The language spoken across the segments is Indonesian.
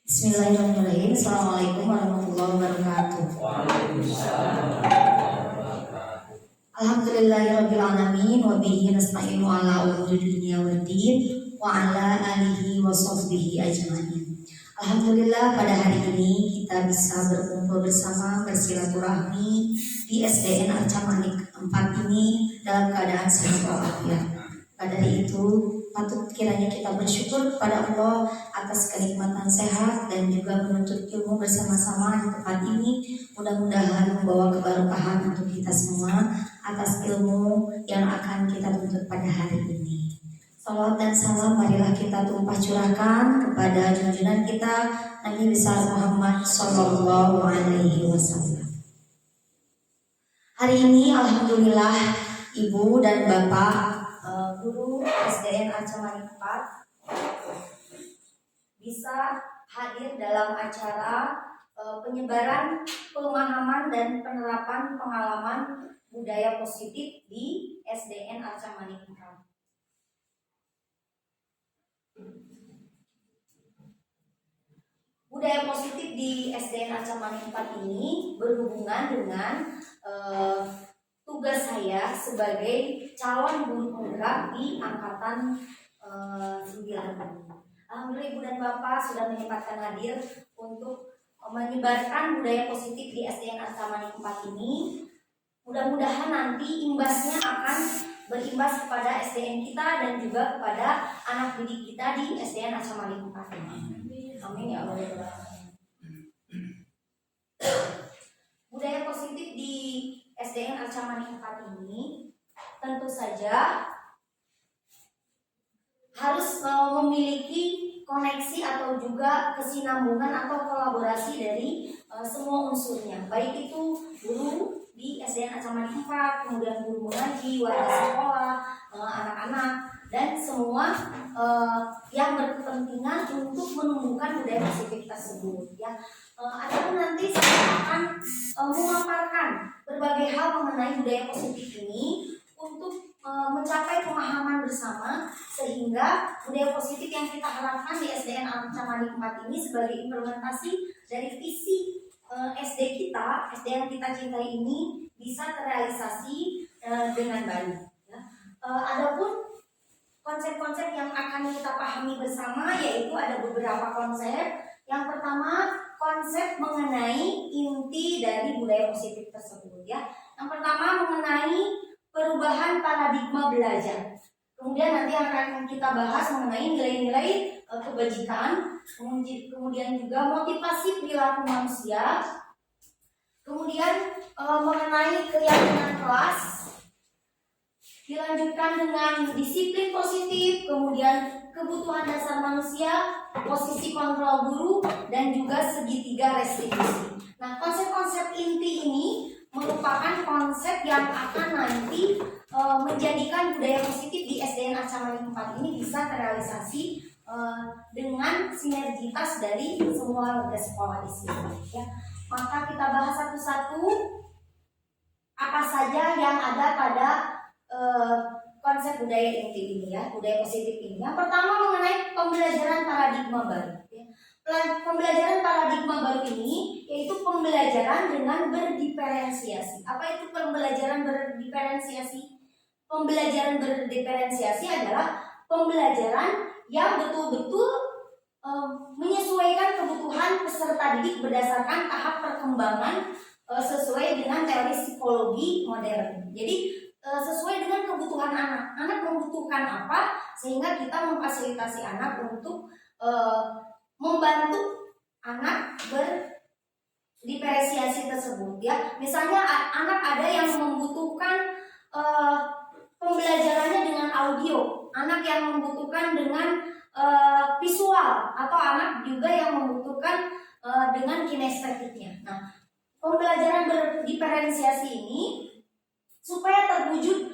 Bismillahirrahmanirrahim. Assalamualaikum warahmatullahi wabarakatuh. Alhamdulillahirabbil alamin wa bihi nasta'inu ala umuri dunya waddin wa ala alihi wa sahbihi ajmain. Alhamdulillah pada hari ini kita bisa berkumpul bersama bersilaturahmi di SDN Arca Manik 4 ini dalam keadaan sehat walafiat. Pada hari itu patut kiranya kita bersyukur kepada Allah atas kenikmatan sehat dan juga menuntut ilmu bersama-sama di tempat ini. Mudah-mudahan membawa keberkahan untuk kita semua atas ilmu yang akan kita tuntut pada hari ini. Salawat dan salam marilah kita tumpah curahkan kepada junjungan kita Nabi besar Muhammad Sallallahu Alaihi Wasallam. Hari ini alhamdulillah Ibu dan Bapak guru SDN Arca Manik 4 bisa hadir dalam acara penyebaran pemahaman dan penerapan pengalaman budaya positif di SDN Arca Manik 4. Budaya positif di SDN Arca Manik 4 ini berhubungan dengan tugas saya sebagai calon guru penggerak di angkatan 9. Alhamdulillah Ibu dan Bapak sudah menyempatkan hadir untuk menyebarkan budaya positif di SDN Arca Manik 4 ini. Mudah-mudahan nanti imbasnya akan berimbas kepada SDN kita dan juga kepada anak didik kita di SDN Arca Manik 4 ini. Amin ya Allah. Budaya positif di SDN Arca Manik 4 ini tentu saja harus memiliki koneksi atau juga kesinambungan atau kolaborasi dari semua unsurnya, baik itu guru di SDN Arca Manik 4, kemudian guru mengaji, warga sekolah, anak-anak, dan semua yang berkepentingan untuk menumbuhkan budaya positif tersebut. Ya, adapun nanti saya akan memaparkan berbagai hal mengenai budaya positif ini untuk mencapai pemahaman bersama sehingga budaya positif yang kita harapkan di SDN Arca Manik 4 ini sebagai implementasi dari visi SD kita, SD yang kita cintai ini bisa terrealisasi dengan baik. Ya. Adapun konsep-konsep yang akan kita pahami bersama yaitu ada beberapa konsep. Yang pertama, konsep mengenai inti dari budaya positif tersebut ya. Yang pertama mengenai perubahan paradigma belajar. Kemudian nanti akan kita bahas mengenai nilai-nilai kebajikan, kemudian juga motivasi perilaku manusia. Kemudian mengenai keyakinan kelas. Dilanjutkan dengan disiplin positif, kemudian kebutuhan dasar manusia, posisi kontrol guru, dan juga segitiga restribusi. Nah, konsep-konsep inti ini merupakan konsep yang akan nanti menjadikan budaya positif di SDN Arca Manik 4 ini bisa terrealisasi dengan sinergitas dari semua lembaga sekolah di sini. Ya. Maka kita bahas satu-satu apa saja yang ada pada konsep budaya inti ini ya, budaya positif ini. Yang pertama mengenai pembelajaran paradigma baru. Ya. Pembelajaran paradigma baru ini yaitu pembelajaran dengan berdiferensiasi. Apa itu pembelajaran berdiferensiasi? Pembelajaran berdiferensiasi adalah pembelajaran yang betul-betul menyesuaikan kebutuhan peserta didik berdasarkan tahap perkembangan sesuai dengan teori psikologi modern. Jadi sesuai dengan kebutuhan anak. Anak membutuhkan apa sehingga kita memfasilitasi anak untuk membantu anak berdiferensiasi tersebut ya. Misalnya anak ada yang membutuhkan pembelajarannya dengan audio, anak yang membutuhkan dengan visual, atau anak juga yang membutuhkan dengan kinestetiknya. Nah, pembelajaran berdiferensiasi ini supaya terwujud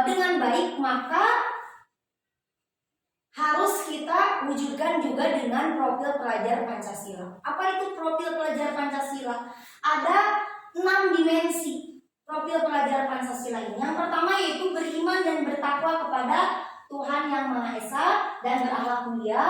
dengan baik maka harus kita wujudkan juga dengan profil pelajar Pancasila. Apa itu profil pelajar Pancasila? Ada 6 dimensi profil pelajar Pancasila ini. Yang pertama yaitu beriman dan bertakwa kepada Tuhan Yang Maha Esa dan berakhlak mulia.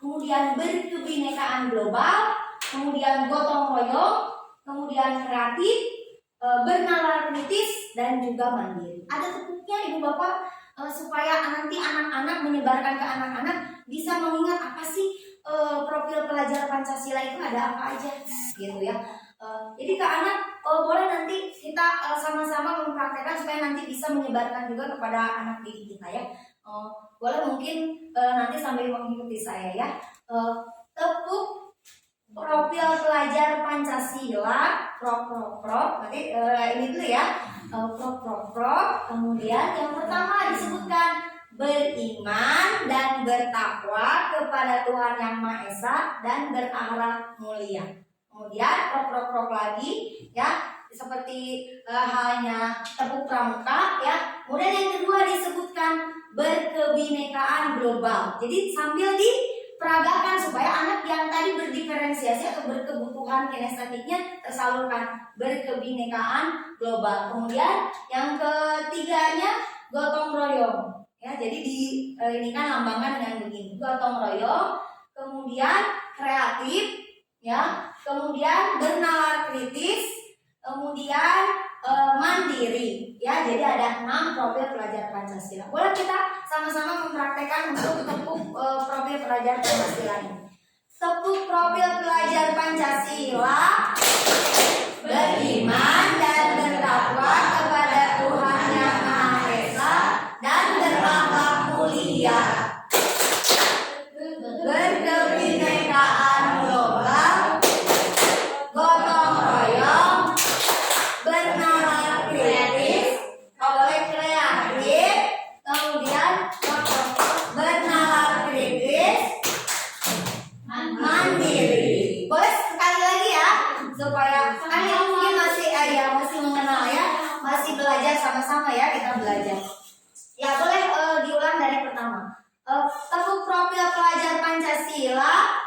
kemudian berkebinekaan global, kemudian gotong royong, kemudian kreatif, bernalar kritis, dan juga mandiri. Ada tepuknya Ibu Bapak supaya nanti anak-anak menyebarkan ke anak-anak bisa mengingat apa sih profil pelajar Pancasila itu ada apa aja gitu ya. Jadi ke anak boleh nanti kita sama-sama mempraktekkan supaya nanti bisa menyebarkan juga kepada anak didik kita ya. Boleh mungkin nanti sambil mengikuti saya ya. Tepuk profil pelajar Pancasila, nanti ini dulu ya. Kemudian yang pertama disebutkan beriman dan bertakwa kepada Tuhan Yang Maha Esa dan berakhlak mulia. Kemudian lagi ya, seperti halnya tepuk pramuka ya. Kemudian yang kedua disebutkan berkebinekaan global. Jadi sambil diperagakan supaya anak yang tadi berdiferensiasi atau berkebutuhan kinestetiknya tersalurkan, berkebinekaan global. Kemudian yang ketiganya gotong royong. Ya, jadi ini kan lambangkan dengan begini, gotong royong, kemudian kreatif, ya, kemudian bernalar kritis, kemudian mandiri, ya. Jadi ada 6 profil pelajar Pancasila. Boleh kita sama-sama mempraktekkan untuk tepuk profil pelajar Pancasila ini. Tepuk profil pelajar Pancasila, beriman dan bertakwa kepada Tuhan Yang Maha Esa dan berakhlak mulia, berkebinekaan global, gotong royong, bernalar kritis, kreatif, kemudian bernalar kritis, mandiri. Boleh sekali lagi ya, supaya kan yang mungkin masih mengenal ya, masih belajar sama-sama ya, kita belajar. Ya boleh diulang dari pertama. Tepuk profil pelajar Pancasila,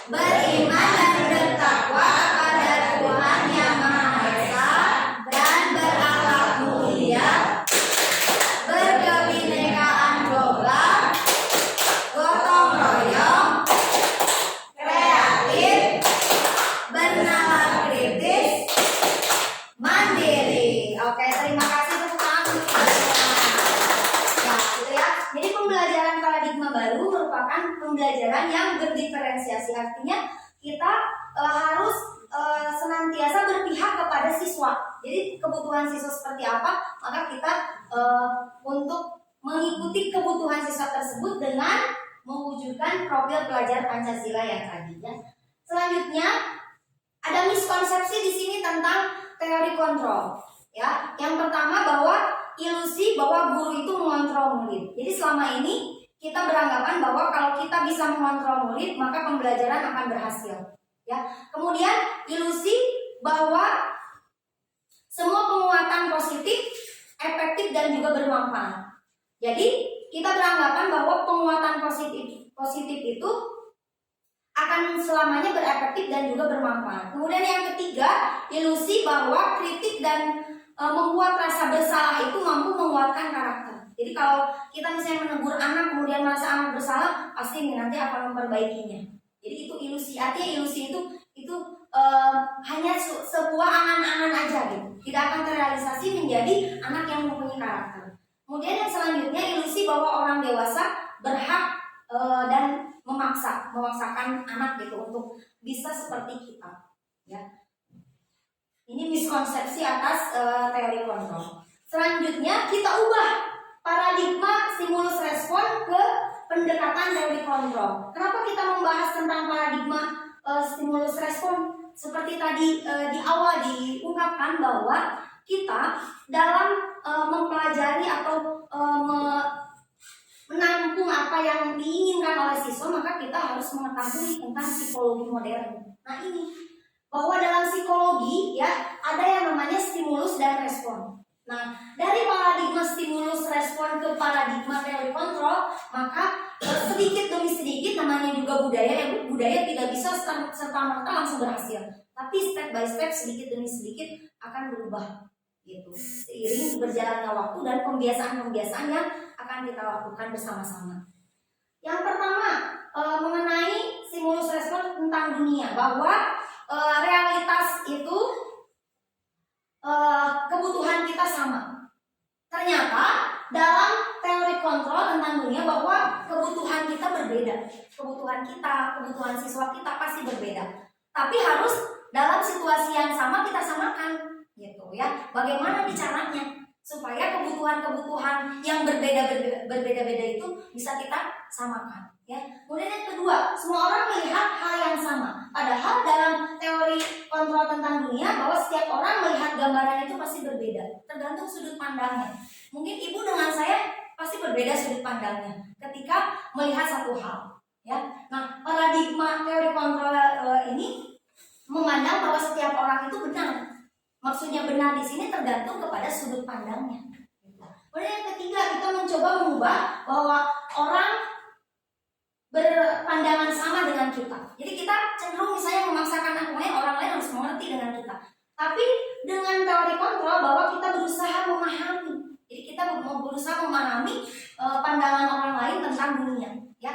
beriman dan bertakwa kepada Tuhan Yang Maha Esa dan berakhlak mulia, berkebinekaan global, gotong royong, kreatif, bernalar kritis, mandiri. Oke, terima kasih tepuk tangan. Ya, gitu ya. Jadi pembelajaran paradigma baru merupakan pembelajaran yang berdiferensiasi. Artinya kita harus senantiasa berpihak kepada siswa. Jadi kebutuhan siswa seperti apa, maka kita untuk mengikuti kebutuhan siswa tersebut dengan mewujudkan profil pelajar Pancasila yang tadi ya. Selanjutnya ada miskonsepsi di sini tentang teori kontrol. Ya, yang pertama bahwa ilusi bahwa guru itu mengontrol murid. Jadi selama ini kita beranggapan bahwa kalau kita bisa mengontrol murid maka pembelajaran akan berhasil. Ya, kemudian ilusi bahwa semua penguatan positif, efektif dan juga bermanfaat. Jadi kita beranggapan bahwa penguatan positif itu akan selamanya berefektif dan juga bermanfaat. Kemudian yang ketiga, ilusi bahwa kritik dan membuat rasa bersalah itu mampu menguatkan karakter. Jadi kalau kita misalnya menegur anak kemudian merasa anak bersalah, pasti nanti akan memperbaikinya. Jadi itu ilusi. Artinya ilusi itu hanya sebuah angan-angan aja gitu. Tidak akan terrealisasi menjadi anak yang mempunyai karakter. Kemudian yang selanjutnya ilusi bahwa orang dewasa berhak dan memaksakan anak gitu untuk bisa seperti kita. Ya. Ini miskonsepsi atas teori kontrol. Selanjutnya kita ubah paradigma stimulus respon ke pendekatan teori kontrol. Kenapa kita membahas tentang paradigma stimulus respon? Seperti tadi di awal diungkapkan bahwa kita dalam mempelajari atau menampung apa yang diinginkan oleh siswa, maka kita harus mengetahui tentang psikologi modern. Nah ini, bahwa dalam psikologi ya ada yang namanya stimulus dan respon. Nah dari paradigma stimulus respon ke paradigma teori kontrol, maka sedikit demi sedikit, namanya juga budaya tidak bisa serta-merta langsung berhasil, tapi step by step, sedikit demi sedikit akan berubah gitu, seiring berjalannya waktu dan pembiasaan-pembiasaan yang akan kita lakukan bersama-sama. Yang pertama mengenai stimulus respon tentang dunia, bahwa realitas itu kebutuhan kita sama. Ternyata dalam teori kontrol tentang dunia bahwa kebutuhan kita berbeda. Kebutuhan siswa kita pasti berbeda. Tapi harus dalam situasi yang sama kita samakan, gitu ya. Bagaimana caranya supaya kebutuhan-kebutuhan yang berbeda-beda itu bisa kita samakan, ya. Kemudian yang kedua, semua orang melihat hal yang sama. Padahal dalam teori kontrol tentang dunia bahwa setiap orang melihat gambaran itu pasti berbeda, tergantung sudut pandangnya. Mungkin ibu dengan saya pasti berbeda sudut pandangnya ketika melihat satu hal, ya. Nah, paradigma teori kontrol ini memandang bahwa setiap orang itu benar. Maksudnya benar di sini tergantung kepada sudut pandangnya. Kemudian yang ketiga, kita mencoba mengubah bahwa orang berpandangan sama dengan kita. Jadi kita cenderung misalnya memaksakan orang lain harus mengerti dengan kita. Tapi dengan teori kontrol bahwa kita berusaha memahami. Jadi kita berusaha memahami pandangan orang lain tentang dunia, ya.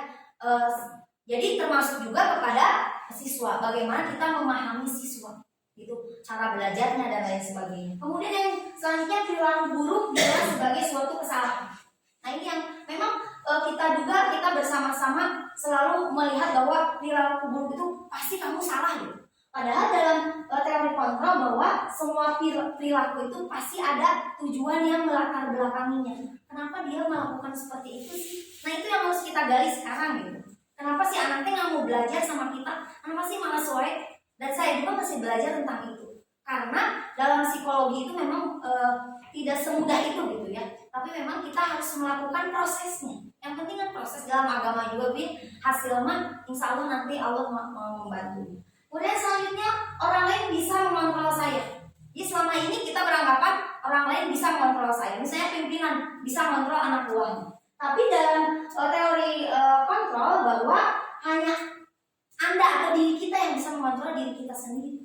Jadi termasuk juga kepada siswa, bagaimana kita memahami siswa. Itu cara belajarnya dan lain sebagainya. Kemudian yang selanjutnya, perilaku buruk juga sebagai suatu kesalahan. Nah, ini yang memang kita bersama-sama selalu melihat bahwa perilaku buruk itu pasti kamu salah, gitu. Padahal dalam teori kontrol bahwa semua perilaku itu pasti ada tujuan yang melatar belakanginya. Kenapa dia melakukan seperti itu sih? Nah, itu yang harus kita gali sekarang, gitu. Kenapa sih anaknya nggak mau belajar sama kita? Kenapa sih malah soek? Dan saya juga masih belajar tentang itu. Karena dalam psikologi itu memang tidak semudah itu, gitu ya. Tapi memang kita harus melakukan prosesnya. Yang penting kan proses dalam agama juga, hasilnya insya Allah nanti Allah membantu. Kemudian selanjutnya, orang lain bisa mengontrol saya. Jadi selama ini kita beranggapan orang lain bisa mengontrol saya. Misalnya pimpinan bisa mengontrol anak buahnya. Tapi dalam teori kontrol bahwa hanya Anda atau diri kita yang bisa mengontrol diri kita sendiri.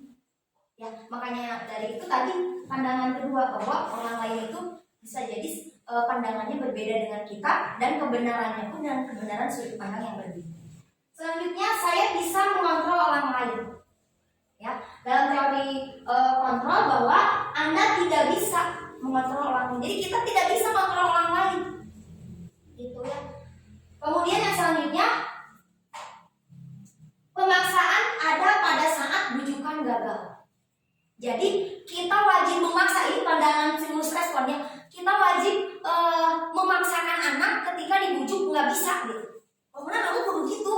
Ya, makanya dari itu tadi pandangan kedua bahwa orang lain itu bisa jadi pandangannya berbeda dengan kita dan kebenarannya pun dan kebenaran sudut pandang yang berbeda. Selanjutnya, saya bisa mengontrol orang lain. Ya, dalam teori kontrol bahwa Anda tidak bisa mengontrol orang lain. Jadi kita tidak bisa mengontrol orang lain. Gitu ya. Kemudian yang selanjutnya, pemaksaan ada pada saat bujukan gagal. Jadi kita wajib memaksa, ini pandangan stimulus responnya. Kita wajib memaksakan anak ketika dibujuk nggak bisa, gitu. Kemudian kamu perlu gitu.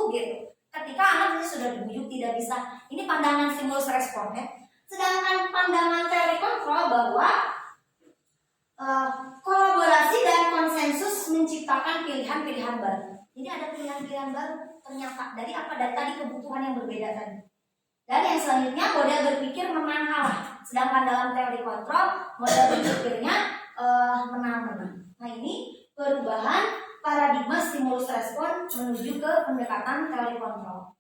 Ketika anak sudah dibujuk tidak bisa, ini pandangan stimulus responnya. Sedangkan pandangan teori kontrol bahwa kolaborasi dan konsensus menciptakan pilihan-pilihan baru. Jadi ada pilihan-pilihan baru ternyata dari apa? Dari tadi kebutuhan yang berbeda tadi. Dan yang selanjutnya, model berpikir menang kalah. Sedangkan dalam teori kontrol, model berpikirnya menang-menang. Nah, ini perubahan paradigma stimulus respon menuju ke pendekatan teori kontrol.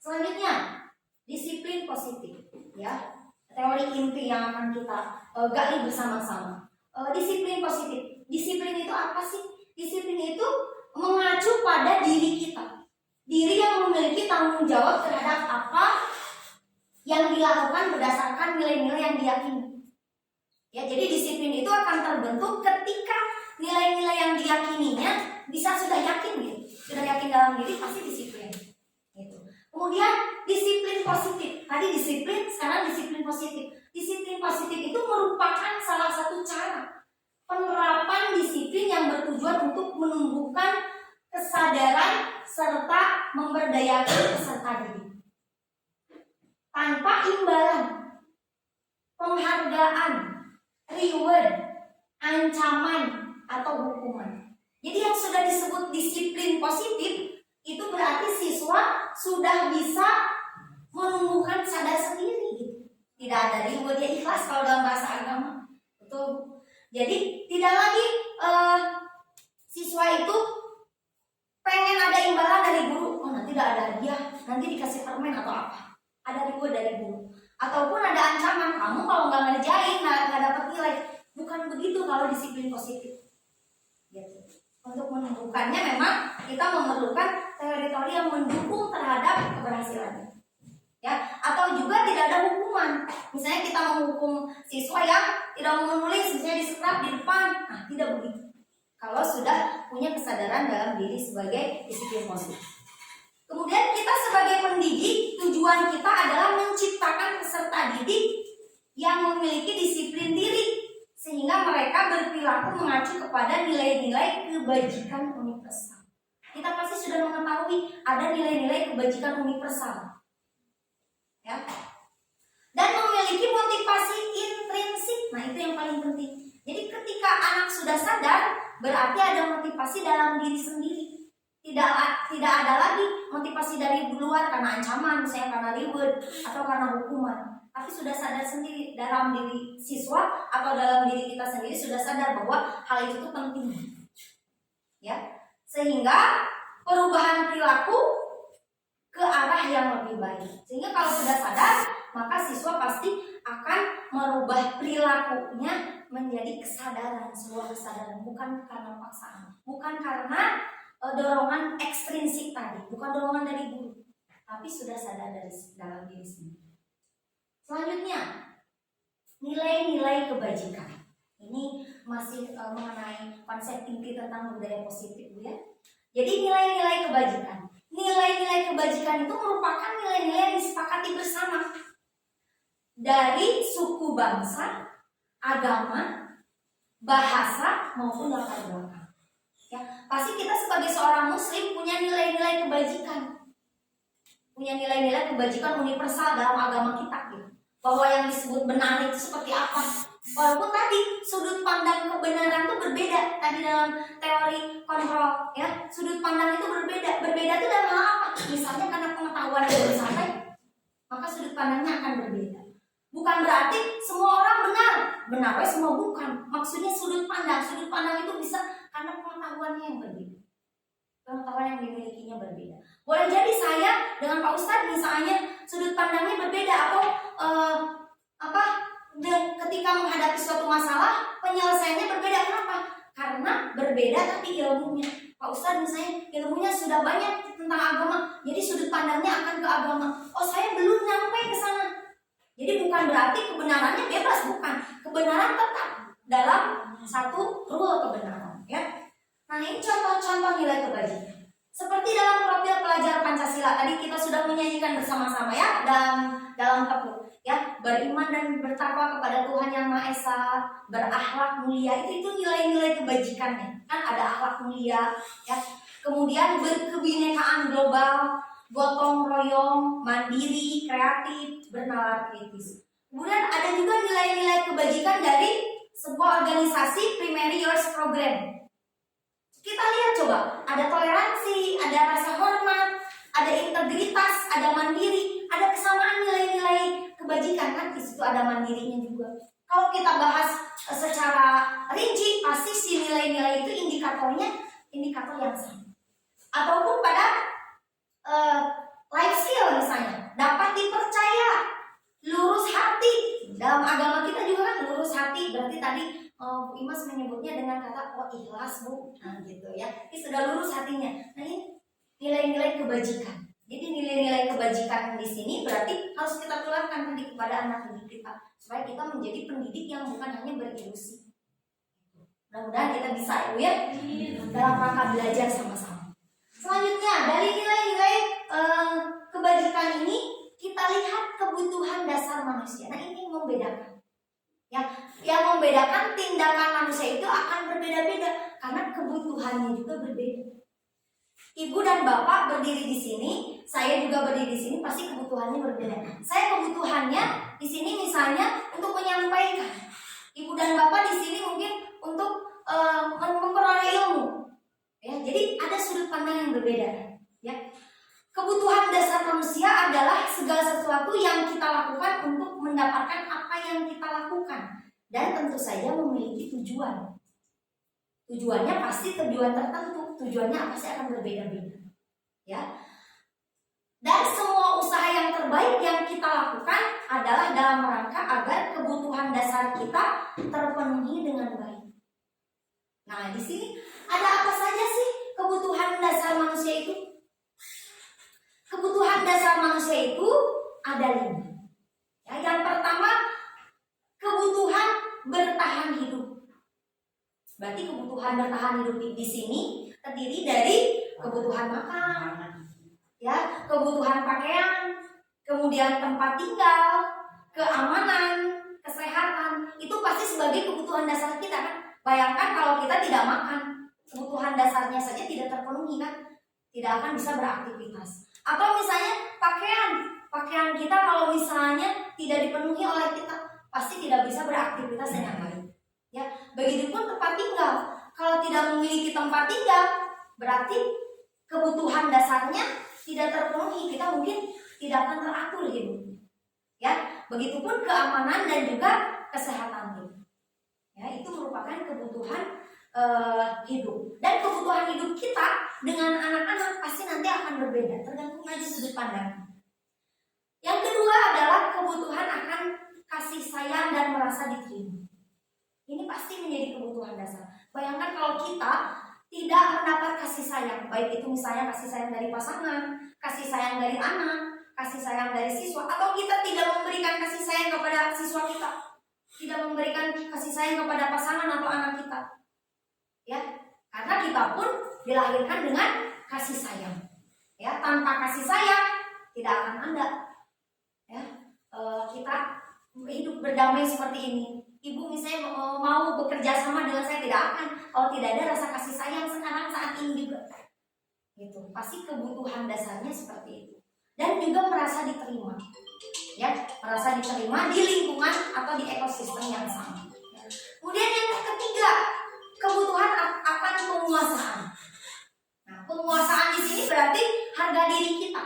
Selanjutnya, disiplin positif, ya. Teori inti yang akan kita gali bersama-sama. Disiplin positif. Disiplin itu apa sih? Disiplin itu mengacu pada diri kita. Diri yang memiliki tanggung jawab terhadap apa yang dilakukan berdasarkan nilai-nilai yang diyakini. Ya, jadi disiplin itu akan terbentuk ketika nilai-nilai yang diyakininya bisa sudah yakin, gitu. Sudah yakin dalam diri, pasti disiplin. Gitu. Kemudian disiplin positif. Tadi disiplin, sekarang disiplin positif. Disiplin positif itu merupakan salah satu cara penerapan disiplin yang bertujuan untuk menumbuhkan kesadaran serta memberdayakan peserta didik. Tanpa imbalan, penghargaan, reward, ancaman, atau hukuman. Jadi yang sudah disebut disiplin positif itu berarti siswa sudah bisa menumbuhkan sadar sendiri, gitu. Tidak ada reward, dia ikhlas kalau dalam bahasa agama. Betul. Jadi tidak lagi siswa itu pengen ada imbalan dari guru. Oh, nanti tidak ada hadiah, nanti dikasih permen atau apa. Ada reward dari guru. Ataupun ada ancaman, kamu kalau nggak ngerjain nggak dapat nilai. Bukan begitu kalau disiplin positif. Gitu. Untuk menumbuhkannya memang kita memerlukan teritori yang mendukung terhadap keberhasilannya. Ya, atau juga tidak ada hukuman. Misalnya kita menghukum siswa yang tidak mau menulis, misalnya disetrap di depan. Nah, tidak begitu. Kalau sudah punya kesadaran dalam diri sebagai disiplin positif. Kemudian kita sebagai pendidik, tujuan kita adalah menciptakan peserta didik yang memiliki disiplin diri, sehingga mereka berperilaku mengacu kepada nilai-nilai kebajikan universal. Kita pasti sudah mengetahui ada nilai-nilai kebajikan universal, ya, dan memiliki motivasi intrinsik. Nah, itu yang paling penting. Jadi ketika anak sudah sadar, berarti ada motivasi dalam diri sendiri. Tidak ada lagi motivasi dari luar karena ancaman, misalnya karena reward atau karena hukuman. Tapi sudah sadar sendiri dalam diri siswa atau dalam diri kita sendiri sudah sadar bahwa hal itu penting. Ya, sehingga perubahan perilaku ke arah yang lebih baik. Sehingga kalau sudah sadar, maka siswa pasti akan merubah perilakunya menjadi kesadaran, sebuah kesadaran, bukan karena paksaan, bukan karena dorongan ekstrinsik tadi, bukan dorongan dari guru, tapi sudah sadar dari dalam diri sendiri. Selanjutnya, nilai-nilai kebajikan. Ini masih mengenai konsep inti tentang budaya positif, ya. Jadi nilai-nilai kebajikan. Nilai-nilai kebajikan itu merupakan nilai-nilai yang disepakati bersama dari suku bangsa, agama, bahasa maupun latar belakang. Ya, pasti kita sebagai seorang muslim punya nilai-nilai kebajikan. Punya nilai-nilai kebajikan universal dalam agama kita, gitu. Bahwa yang disebut benar itu seperti apa. Walaupun tadi sudut pandang kebenaran itu berbeda. Tadi dalam teori kontrol, ya, sudut pandang itu berbeda. Berbeda itu dalam hal apa? Misalnya karena pengetahuan yang belum sampai, maka sudut pandangnya akan berbeda. Bukan berarti semua orang benar semua bukan. Maksudnya sudut pandang itu bisa karena pengetahuannya yang berbeda, pengetahuan yang dimilikinya berbeda. Boleh jadi saya dengan Pak Ustadz misalnya sudut pandangnya berbeda, atau ketika menghadapi suatu masalah penyelesaiannya berbeda. Kenapa? Karena berbeda tapi ilmunya. Pak Ustadz misalnya ilmunya sudah banyak tentang agama, jadi sudut pandangnya akan ke agama. Oh, saya belum nyampe ke sana. Jadi bukan berarti kebenarannya bebas, bukan. Kebenaran tetap dalam satu rule kebenaran, ya. Nah, ini contoh-contoh nilai kebajikan. Seperti dalam profil pelajar Pancasila tadi kita sudah menyanyikan bersama-sama, ya, dalam tepuk, ya, beriman dan bertakwa kepada Tuhan Yang Maha Esa, berakhlak mulia, itu nilai-nilai kebajikannya. Kan ada akhlak mulia, ya. Kemudian berkebinekaan global, gotong royong, mandiri, kreatif, bernalar kritis. Kemudian ada juga nilai-nilai kebajikan dari sebuah organisasi Primary Years Program. Kita lihat coba, ada toleransi, ada rasa hormat, ada integritas, ada mandiri, ada kesamaan nilai-nilai kebajikan, kan di situ ada mandirinya juga. Kalau kita bahas secara rinci, pasti si nilai-nilai itu indikator yang sama. Ataupun pada life skill misalnya, dapat dipercaya, lurus hati. Dalam agama kita juga kan lurus hati, berarti tadi Bu Imas menyebutnya dengan kata ikhlas, Bu. Nah, gitu ya. Ini sudah lurus hatinya. Nah, ini nilai-nilai kebajikan. Jadi nilai-nilai kebajikan di sini berarti harus kita tularkan tadi kepada anak didik kita, supaya kita menjadi pendidik yang bukan hanya berilusi. Mudah-mudahan kita bisa, ya, dalam rangka belajar sama-sama. Selanjutnya, dari nilai-nilai kebajikan ini kita lihat kebutuhan dasar manusia. Nah, ini membedakan. Ya, yang membedakan tindakan manusia itu akan berbeda-beda karena kebutuhannya juga berbeda. Ibu dan bapak berdiri di sini, saya juga berdiri di sini, pasti kebutuhannya berbeda. Saya kebutuhannya di sini misalnya untuk menyampaikan. Ibu dan bapak di sini mungkin untuk memperoleh ilmu. Ya, jadi ada sudut pandang yang berbeda. Ya. Kebutuhan dasar manusia adalah segala sesuatu yang kita lakukan untuk mendapatkan apa yang kita lakukan, dan tentu saja memiliki tujuan. Tujuannya pasti tujuan tertentu. Tujuannya apa sih akan berbeda-beda. Ya. Dan semua usaha yang terbaik yang kita lakukan adalah dalam rangka agar kebutuhan dasar kita terpenuhi dengan baik. Nah, di sini Ada apa saja sih kebutuhan dasar manusia itu? Kebutuhan dasar manusia itu ada 5. Ya, yang pertama, kebutuhan bertahan hidup. Berarti kebutuhan bertahan hidup di sini terdiri dari kebutuhan makan, ya, kebutuhan pakaian, kemudian tempat tinggal, keamanan, kesehatan. Itu pasti sebagai kebutuhan dasar kita kan. Bayangkan kalau kita tidak makan, kebutuhan dasarnya saja tidak terpenuhi kan, tidak akan bisa beraktivitas. Atau misalnya pakaian kita kalau misalnya tidak dipenuhi oleh kita, pasti tidak bisa beraktivitas dengan baik. Ya, begitupun tempat tinggal. Kalau tidak memiliki tempat tinggal, berarti kebutuhan dasarnya tidak terpenuhi, kita mungkin tidak akan teratur hidupnya. Ya, begitupun keamanan dan juga kesehatan kita. Ya, itu merupakan kebutuhan hidup. Dan kebutuhan hidup kita dengan anak-anak pasti nanti akan berbeda, tergantung aja sudut pandang. Yang kedua adalah kebutuhan akan kasih sayang dan merasa diterima. Ini pasti menjadi kebutuhan dasar. Bayangkan kalau kita tidak mendapat kasih sayang, baik itu misalnya kasih sayang dari pasangan, kasih sayang dari anak, kasih sayang dari siswa, atau kita tidak memberikan kasih sayang kepada siswa kita, tidak memberikan kasih sayang kepada pasangan atau anak kita, ya, karena kita pun dilahirkan dengan kasih sayang, ya, tanpa kasih sayang tidak akan ada, ya, kita hidup berdamai seperti ini. Ibu misalnya mau bekerja sama dengan saya, tidak akan kalau tidak ada rasa kasih sayang sekarang saat ini juga. Gitu. Pasti kebutuhan dasarnya seperti itu. Dan juga merasa diterima. Ya, merasa diterima di lingkungan atau di ekosistem yang sama. Ya. Kemudian yang ketiga, kebutuhan akan penguasaan. Nah, penguasaan di sini berarti harga diri kita.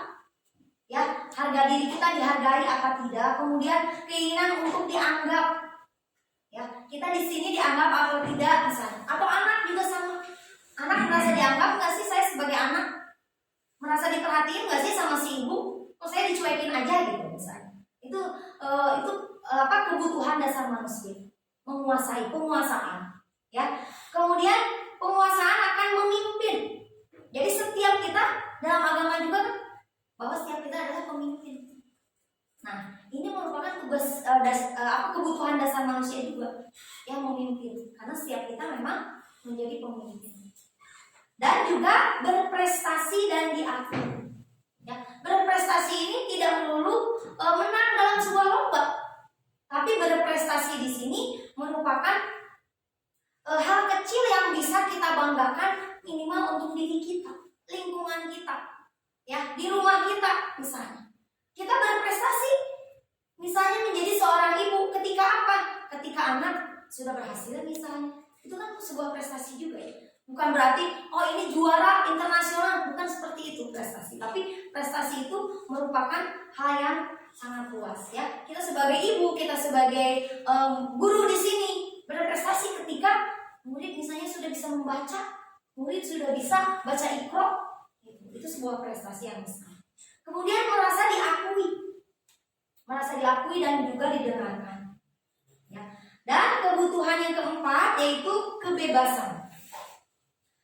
Ya, harga diri kita dihargai apa tidak, kemudian keinginan untuk dianggap. Ya, kita di sini dianggap atau tidak misalnya. Atau anak juga sama. Anak merasa dianggap nggak sih saya sebagai anak? Merasa diperhatiin nggak sih sama si ibu? Kok saya dicuekin aja gitu misalnya. Itu kebutuhan dasar manusia. Menguasai, penguasaan. Ya. Kemudian penguasaan akan memimpin. Jadi setiap kita dalam agama juga kan bahwa setiap kita adalah pemimpin. Nah, ini merupakan tugas kebutuhan dasar manusia juga yang memimpin, karena setiap kita memang menjadi pemimpin. Dan juga berprestasi dan diakui. Ya, berprestasi ini tidak melulu menang dalam sebuah lomba, tapi berprestasi di sini merupakan hal kecil yang bisa kita banggakan minimal untuk diri kita, lingkungan kita, ya, di rumah kita misalnya. Kita berprestasi, misalnya menjadi seorang ibu ketika apa? Ketika anak sudah berhasil misalnya. Itu kan sebuah prestasi juga ya. Bukan berarti, oh ini juara internasional. Bukan seperti itu prestasi. Tapi prestasi itu merupakan hal yang sangat luas ya. Kita sebagai ibu, kita sebagai guru di sini berprestasi ketika murid misalnya sudah bisa membaca, murid sudah bisa baca Iqra. Itu sebuah prestasi yang besar. Kemudian merasa diakui dan juga didengarkan. Ya. Dan kebutuhan yang keempat yaitu kebebasan.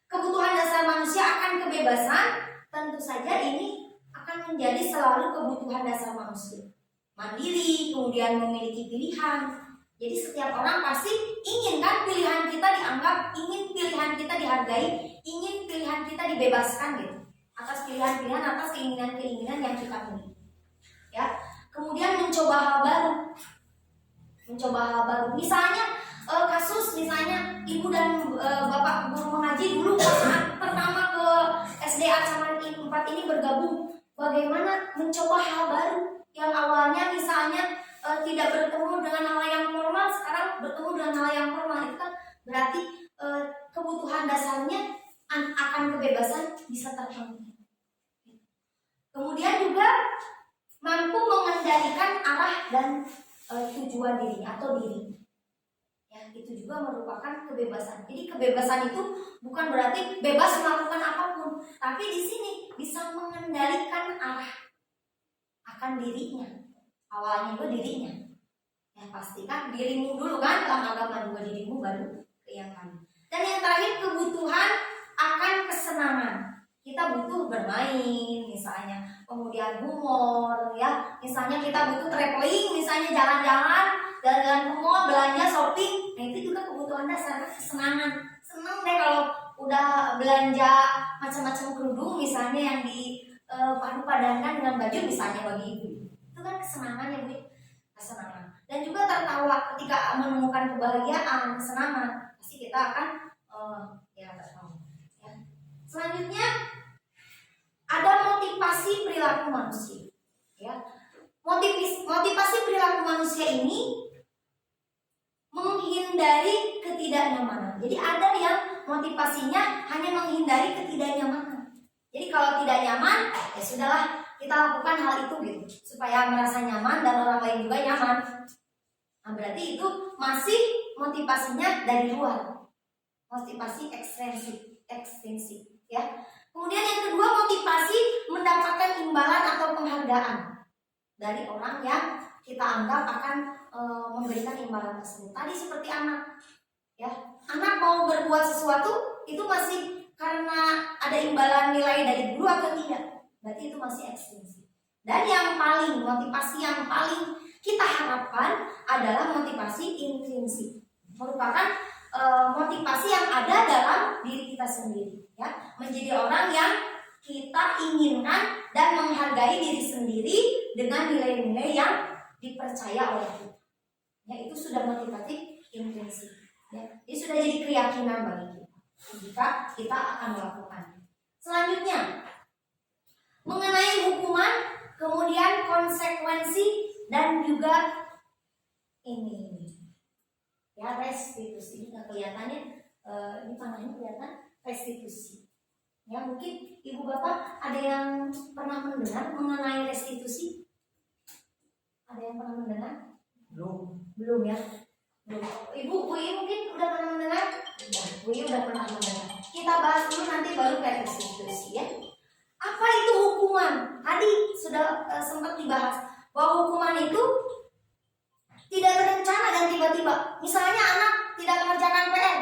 Kebutuhan dasar manusia akan kebebasan, tentu saja ini akan menjadi selalu kebutuhan dasar manusia. Mandiri, kemudian memiliki pilihan. Jadi setiap orang pasti ingin kan pilihan kita dianggap, ingin pilihan kita dihargai, ingin pilihan kita dibebaskan gitu. Atas pilihan-pilihan, atas keinginan-keinginan yang kita punya. Ya, kemudian mencoba hal baru. Misalnya kasus misalnya ibu dan bapak guru mengaji dulu saat pertama ke SDA Camaran 4 ini bergabung, bagaimana mencoba hal baru yang awalnya misalnya tidak bertemu dengan hal yang formal, sekarang bertemu dengan hal yang formal. Itu kan berarti kebutuhan dasarnya akan kebebasan bisa terpenuhi. Kemudian juga mampu mengendalikan arah dan tujuan dirinya atau diri. Ya, itu juga merupakan kebebasan. Jadi kebebasan itu bukan berarti bebas melakukan apapun, tapi di sini bisa mengendalikan arah akan dirinya. Awalnya juga dirinya. Ya pastikan dirimu dulu kan, dalam agama juga dirimu baru ke yang lain. Dan yang terakhir kebutuhan kesenangan. Kita butuh bermain misalnya, kemudian humor ya. Misalnya kita butuh traveling, misalnya jalan-jalan ke mall, belanja, shopping. Nah itu juga kebutuhan dasar, kesenangan. Seneng deh kalau udah belanja macam-macam kerudung misalnya yang dipadu-padankan dengan baju misalnya bagi ibu. Itu kan kesenangan ya Bu, kesenangan. Dan juga tertawa ketika menemukan kebahagiaan, kesenangan, pasti kita akan ya tertawa. Ya. Selanjutnya ada motivasi perilaku manusia. Ya. Motivasi perilaku manusia ini menghindari ketidaknyamanan. Jadi ada yang motivasinya hanya menghindari ketidaknyamanan. Jadi kalau tidak nyaman, ya sudahlah kita lakukan hal itu gitu, supaya merasa nyaman dan orang lain juga nyaman. Nah, berarti itu masih motivasinya dari luar, motivasi ekstrinsik, ya. Kemudian yang kedua, motivasi mendapatkan imbalan atau penghargaan dari orang yang kita anggap akan memberikan imbalan tersebut. Tadi seperti anak, ya, anak mau berbuat sesuatu itu masih karena ada imbalan nilai dari guru atau tidak, berarti itu masih ekstrinsik. Dan yang paling, motivasi yang paling kita harapkan adalah motivasi intrinsik, merupakan motivasi yang ada dalam diri kita sendiri, ya, menjadi orang yang kita inginkan dan menghargai diri sendiri dengan nilai-nilai yang dipercaya oleh kita. Ya, itu sudah motivatif intrinsik. Ya, ini sudah jadi keyakinan bagi kita jika kita akan melakukannya. Selanjutnya, mengenai hukuman, kemudian konsekuensi, dan juga ini ya, restitusi. Nah, kelihatannya ini tangannya kelihatan restitusi. Ya, mungkin ibu bapak ada yang pernah mendengar mengenai restitusi? Ada yang pernah mendengar? Belum ya. Ibu Ui mungkin udah pernah mendengar? Ui udah pernah mendengar. Kita bahas dulu, nanti baru ke restitusi ya. Apa itu hukuman? Tadi sudah sempat dibahas bahwa hukuman itu tidak terencana dan tiba-tiba. Misalnya anak tidak mengerjakan PR,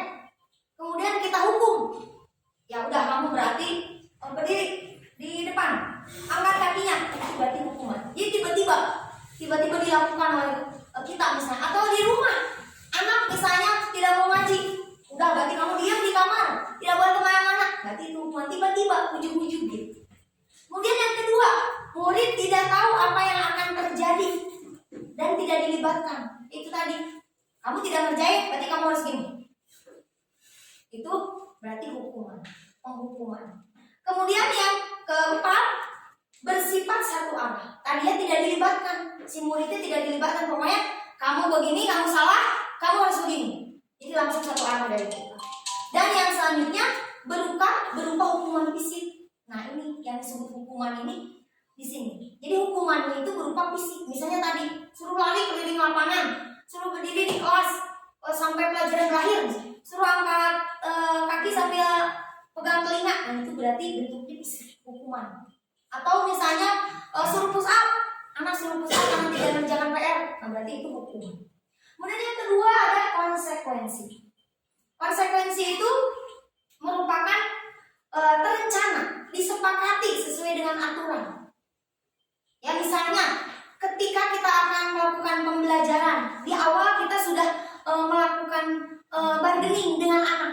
kemudian kita hukum. Ya udah, kamu berarti berdiri di depan, angkat kakinya, itu berarti hukuman. Jadi tiba-tiba dilakukan oleh kita misalnya. Atau di rumah, anak misalnya tidak mau ngaji, udah berarti kamu diam di kamar, tidak boleh kemana-mana, berarti itu hukuman. Tiba-tiba ujung-ujung gitu. Kemudian yang kedua, murid tidak tahu apa yang akan terjadi dan tidak dilibatkan. Itu tadi, kamu tidak ngerjain, berarti kamu harus gini. Itu berarti hukuman, penghukuman. Kemudian yang keempat, bersifat satu arah. Tadinya tidak dilibatkan, si muridnya tidak dilibatkan. Pokoknya kamu begini, kamu salah, kamu harus begini. Jadi langsung satu arah dari kita. Dan yang selanjutnya berupa hukuman fisik. Nah ini yang disebut hukuman ini di sini. Jadi hukumannya itu berupa fisik. Misalnya tadi suruh lari keliling lapangan, suruh berdiri di kelas sampai pelajaran berakhir, suruh angkat kaki sambil pegang telinga. Nah itu berarti bentuknya fisik, hukuman. Atau misalnya suruh push up, anak suruh push up karena tidak mengerjakan PR. Nah berarti itu hukuman. Kemudian yang kedua ada konsekuensi. Konsekuensi itu merupakan terencana, disepakati sesuai dengan aturan. Ya misalnya ketika kita akan melakukan pembelajaran, di awal kita sudah melakukan bargaining dengan anak.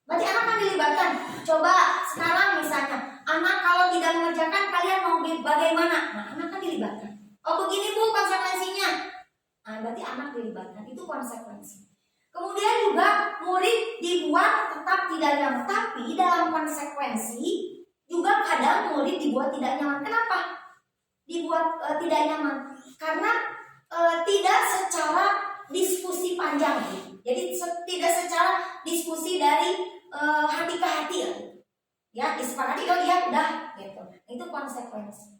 Berarti anak kan dilibatkan. Coba sekarang misalnya, anak kalau tidak mengerjakan kalian mau bagaimana? Nah anak kan dilibatkan. Oh begini Bu konsekuensinya. Nah berarti anak dilibatkan, itu konsekuensi. Kemudian juga murid dibuat tetap tidak nyaman, tapi dalam konsekuensi juga kadang murid dibuat tidak nyaman. Kenapa dibuat tidak nyaman? Karena tidak secara diskusi panjang, jadi tidak secara diskusi dari hati ke hati, ya disepakati oh iya udah gitu. Itu konsekuensi.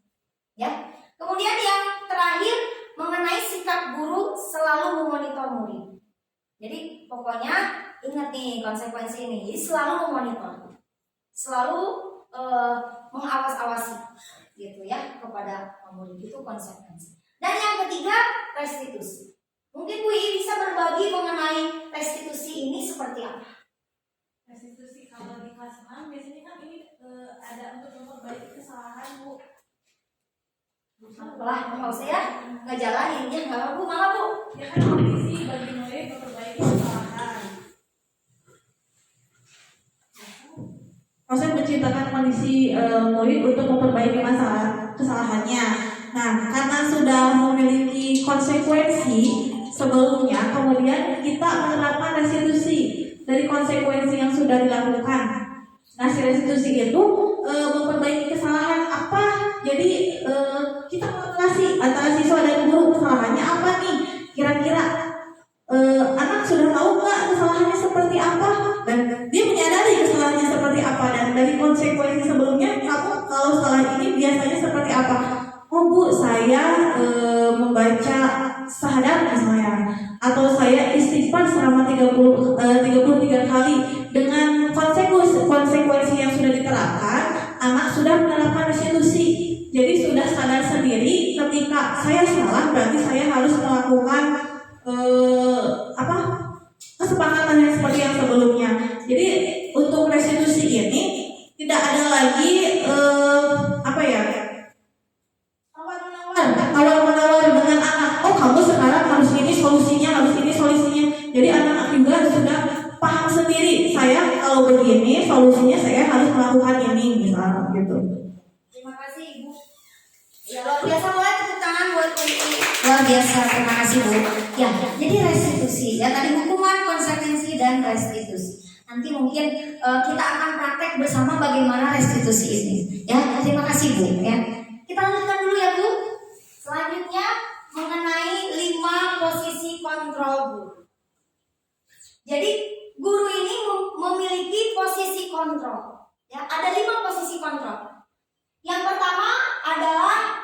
Ya. Kemudian yang terakhir mengenai sikap guru selalu memonitor murid. Jadi pokoknya ingat nih konsekuensi ini, jadi selalu memonitor, selalu mengawas-awasi gitu ya kepada murid, itu konsekuensi. Dan yang ketiga restitusi. Mungkin Bu I bisa berbagi mengenai restitusi ini seperti apa? Restitusi kalau di Mas, biasanya kan ini ada untuk memperbaiki kesalahan, Bu. Lah, nggak usah ya, nggak jalanin ya, nggak apa-apa, Bu, malah Bu. Ya kan kondisi bagi murid memperbaiki kesalahan. Proses menciptakan kondisi murid untuk memperbaiki kesalahannya. Nah, karena sudah memiliki konsekuensi sebelumnya, kemudian kita menerapkan restitusi dari konsekuensi yang sudah dilakukan. Nah, si restitusi itu memperbaiki kesalahan apa? Jadi kita mengatasi antara siswa dan guru, kesalahannya apa nih? Kira-kira anak sudah tahu nggak kesalahannya seperti apa, dan dia menyadari kesalahannya seperti apa, dan dari konsekuensi sebelumnya kamu kalau salah ini biasanya seperti apa. Oh Bu, saya membaca syahadat misalnya, atau saya istighfar selama 33 kali. Dengan konsekuensi yang sudah diterapkan, anak sudah menerapkan restitusi. Jadi sudah sadar sendiri ketika saya salah berarti saya harus melakukan kesepakatan yang seperti yang sebelumnya. Jadi untuk restitusi ini tidak ada lagi tawar-menawar dengan anak. Oh kamu sekarang harus ini solusinya, harus ini solusinya. Jadi anak juga sudah paham sendiri. Saya kalau begini solusinya saya harus melakukan ini misalnya gitu. Terima kasih Ibu. Ya luar biasa, boleh tepuk tangan buat Ibu. Luar biasa, terima kasih Bu. Ya, jadi restitusi. Ya tadi hukuman, konsekuensi dan restitusi. Nanti mungkin kita akan praktek bersama bagaimana restitusi ini. Ya, terima kasih Bu. Ya, kita lanjutkan dulu ya Bu. Selanjutnya mengenai 5 posisi kontrol guru. Jadi guru ini memiliki posisi kontrol. Ya, ada 5 posisi kontrol. Yang pertama adalah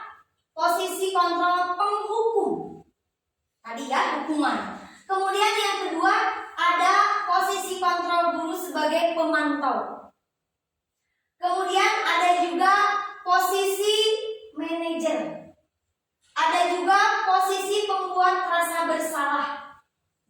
posisi kontrol penghukum. Tadi ya, hukuman. Kemudian yang kedua ada posisi kontrol guru sebagai pemantau. Kemudian ada juga posisi manajer. Ada juga posisi pembuat rasa bersalah.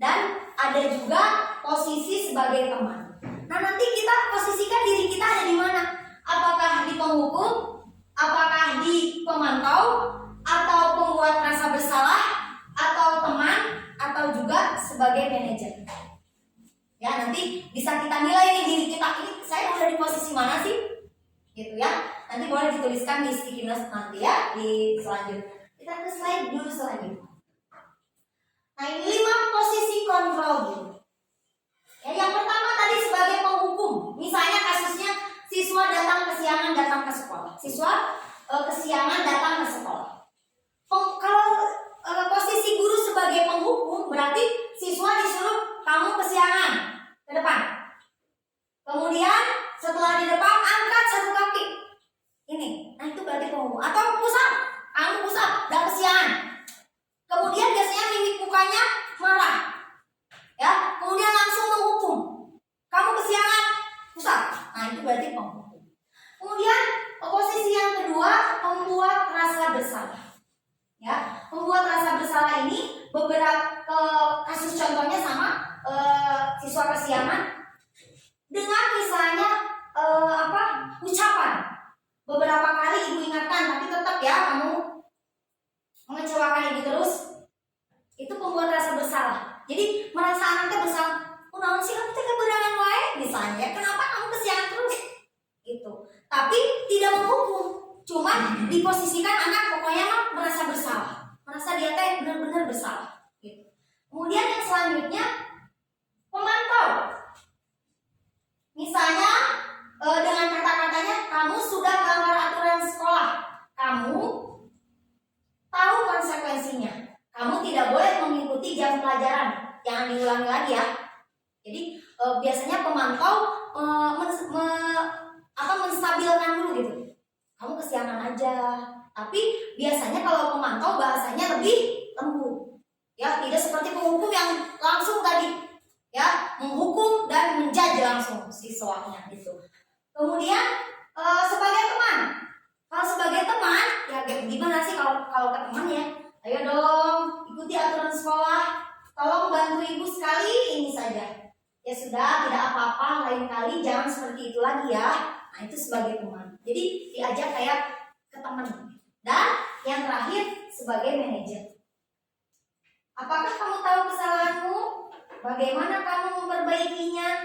Dan ada juga posisi sebagai teman. Nah, nanti kita posisikan diri kita ada di mana? Apakah di penghukum? Apakah di pemantau? Atau pembuat rasa bersalah? Atau teman? Atau juga sebagai manajer? Ya, nanti bisa kita nilai nih diri kita ini, saya udah di posisi mana sih? Gitu ya. Nanti boleh dituliskan di sticky notes nanti ya di selanjutnya. Kita ke slide dulu selanjutnya. Nah, ini 5 posisi kontrol gitu. Ya, yang pertama tadi sebagai penghukum. Misalnya kasusnya siswa datang kesiangan datang ke sekolah. Siswa kesiangan datang ke sekolah. Kalau posisi guru sebagai penghukum berarti siswa disuruh kamu kesiangan ke depan. Kemudian setelah di depan angkat 1 kaki. Ini, nah itu berarti penghukum. Atau pusat, kamu pusat dan kesiangan. Kemudian biasanya mimik mukanya marah. Ya, kemudian langsung menghukum. Kamu kesiangan, pusat. Nah, itu berarti penghukum. Kemudian posisi yang kedua, membuat rasa bersalah. Ya, membuat rasa bersalah ini beberapa kasus contohnya sama siswa kesiangan dengan misalnya ucapan. Beberapa kali ibu ingatkan, tapi tetap ya kamu mengecewakan ibu terus. Itu pembuat rasa bersalah. Jadi merasa anaknya bersalah. Naon sih kamu tega berangan wae misalnya. Kenapa kamu kesiangan terus? Gitu. Tapi tidak menghukum. Cuma diposisikan anak pokoknya mah merasa bersalah. Merasa dia teh benar-benar bersalah. Gitu. Kemudian yang selanjutnya pemantau. Misalnya dengan kata-katanya kamu sudah melanggar aturan sekolah. Kamu tahu konsekuensinya. Kamu tidak boleh mengikuti jam pelajaran. Jangan diulangi lagi ya. Jadi biasanya pemantau menstabilkan dulu gitu. Kamu kesiangan aja. Tapi biasanya kalau pemantau bahasanya lebih lembut. Ya, tidak seperti penghukum yang langsung tadi ya menghukum dan menjudge langsung siswanya gitu. Kemudian sebagai teman. Kalau sebagai teman, ya gimana sih kalau ke teman ya? Ayo dong, ikuti aturan sekolah. Tolong bantu ibu sekali ini saja. Ya Ya sudah, tidak apa-apa, lain kali jangan seperti itu lagi ya. Nah, itu sebagai teman. Jadi diajak kayak ke teman. Dan yang terakhir sebagai manajer. Apakah kamu tahu kesalahanmu? Bagaimana kamu memperbaikinya?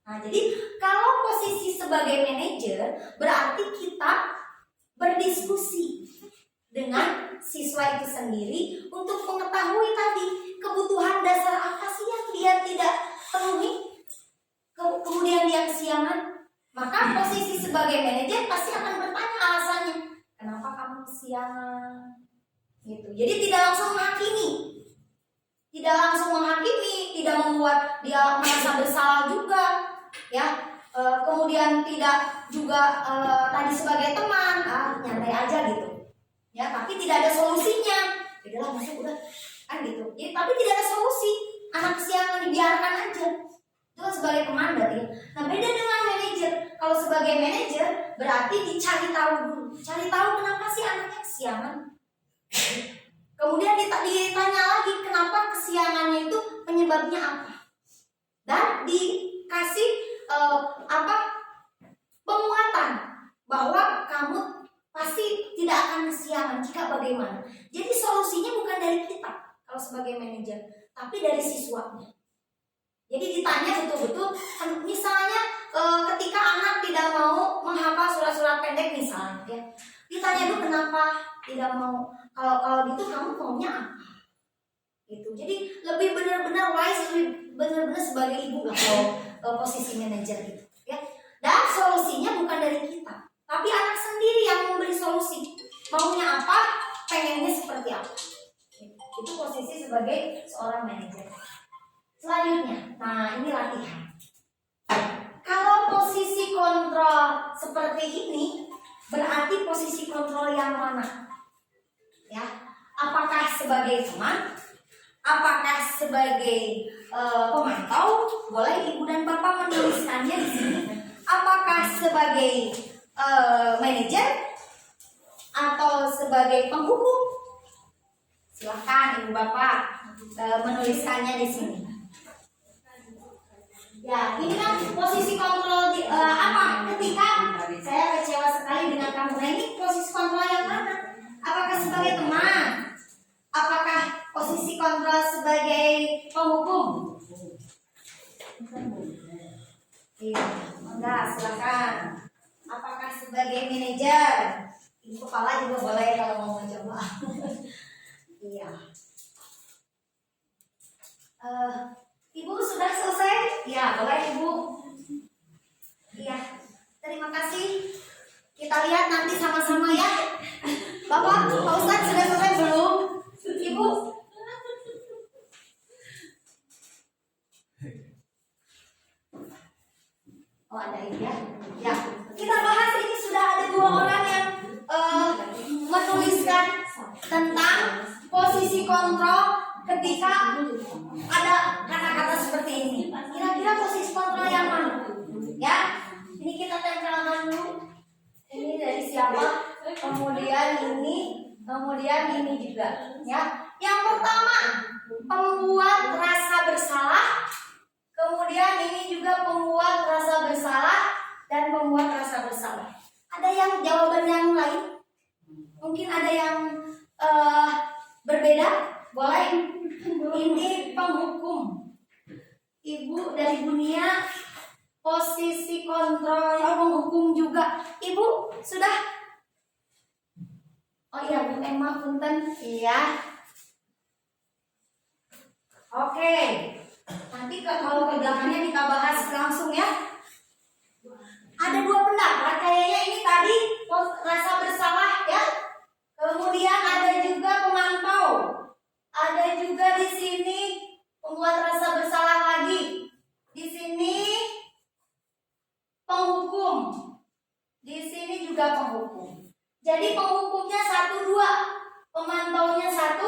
Nah, jadi kalau posisi sebagai manajer berarti kita berdiskusi dengan siswa itu sendiri untuk mengetahui tadi kebutuhan dasar apa sih yang dia tidak penuhi, kemudian dia kesiangan. Maka posisi sebagai manajer pasti akan bertanya alasannya, kenapa kamu kesiangan? Gitu. Jadi tidak langsung menghakimi, tidak membuat dia merasa bersalah juga, ya. Kemudian tidak juga tadi sebagai teman, nyantai aja gitu, ya. Tapi tidak ada solusinya, udahlah masuk udah, kan gitu. Jadi, tapi tidak ada solusi, anak kesiangan dibiarkan aja. Itu kan sebagai teman berarti. Nah, beda dengan manajer. Kalau sebagai manajer berarti dicari tahu dulu, cari tahu kenapa sih anaknya kesiangan. Kemudian ditanya lagi kenapa kesiangannya itu penyebabnya apa, dan dikasih penguatan bahwa kamu pasti tidak akan kesiangan. Jika bagaimana? Jadi solusinya bukan dari kita kalau sebagai manajer, tapi dari siswanya. Jadi ditanya betul-betul, misalnya ketika anak tidak mau menghafal surat-surat pendek misalnya, ya, ditanya dulu kenapa tidak mau. Kalau gitu kamu maunya apa? Gitu. Jadi lebih benar-benar wise, lebih benar-benar sebagai ibu lah kalau posisi manajer gitu, ya. Dan solusinya bukan dari kita, tapi anak sendiri yang memberi solusi. Maunya apa? Pengennya seperti apa? Itu posisi sebagai seorang manajer. Selanjutnya, nah ini latihan. Kalau posisi kontrol seperti ini, berarti posisi kontrol yang mana? Ya, apakah sebagai teman? Apakah sebagai pemantau? Boleh ibu dan bapak menuliskannya di sini. Apakah sebagai manajer atau sebagai penghukum? Silahkan ibu bapak menuliskannya di sini. Ya, ini kan posisi kontrol apa? Ketika saya kecewa sekali dengan kamu. Nah, ini posisi kontrol yang mana? Apakah sebagai teman? Apakah posisi kontrol sebagai penghukum? Iya, enggak, silakan. Apakah sebagai manajer? Ibu kepala juga boleh kalau mau mencoba. Iya. Ibu sudah selesai? Ya, boleh Ibu. Iya, terima kasih. Kita lihat nanti sama-sama ya. Bapak, Pak Ustadz sudah selesai belum? Ibu? Oh, ada ini ya. Ya, kita bahas ini sudah ada 2 orang yang menuliskan tentang posisi kontrol ketika ada kata-kata seperti ini. Kira-kira posisi kontrol yang mana? Ya, ini kita tempelkan dulu. Ini dari siapa? Kemudian ini juga. Ya, yang pertama pembuat rasa bersalah. Kemudian ini juga pembuat rasa bersalah dan pembuat rasa bersalah. Ada yang jawaban yang lain? Mungkin ada yang berbeda? Boleh. Ini penghukum. Ibu dari Bunia, posisi kontrol yang menghukum juga. Ibu sudah? Oh iya, Bu Emma punten. Iya. Oke. Nanti kalau ke belakangnya kita bahas langsung ya. Ada 2 pendapat. Kayaknya ini tadi rasa bersalah ya. Kemudian ada juga pemantau. Ada juga di sini pembuat rasa bersalah lagi. Di sini penghukum. Di sini juga penghukum. Jadi penghukumnya 1, 2, pemantaunya 1,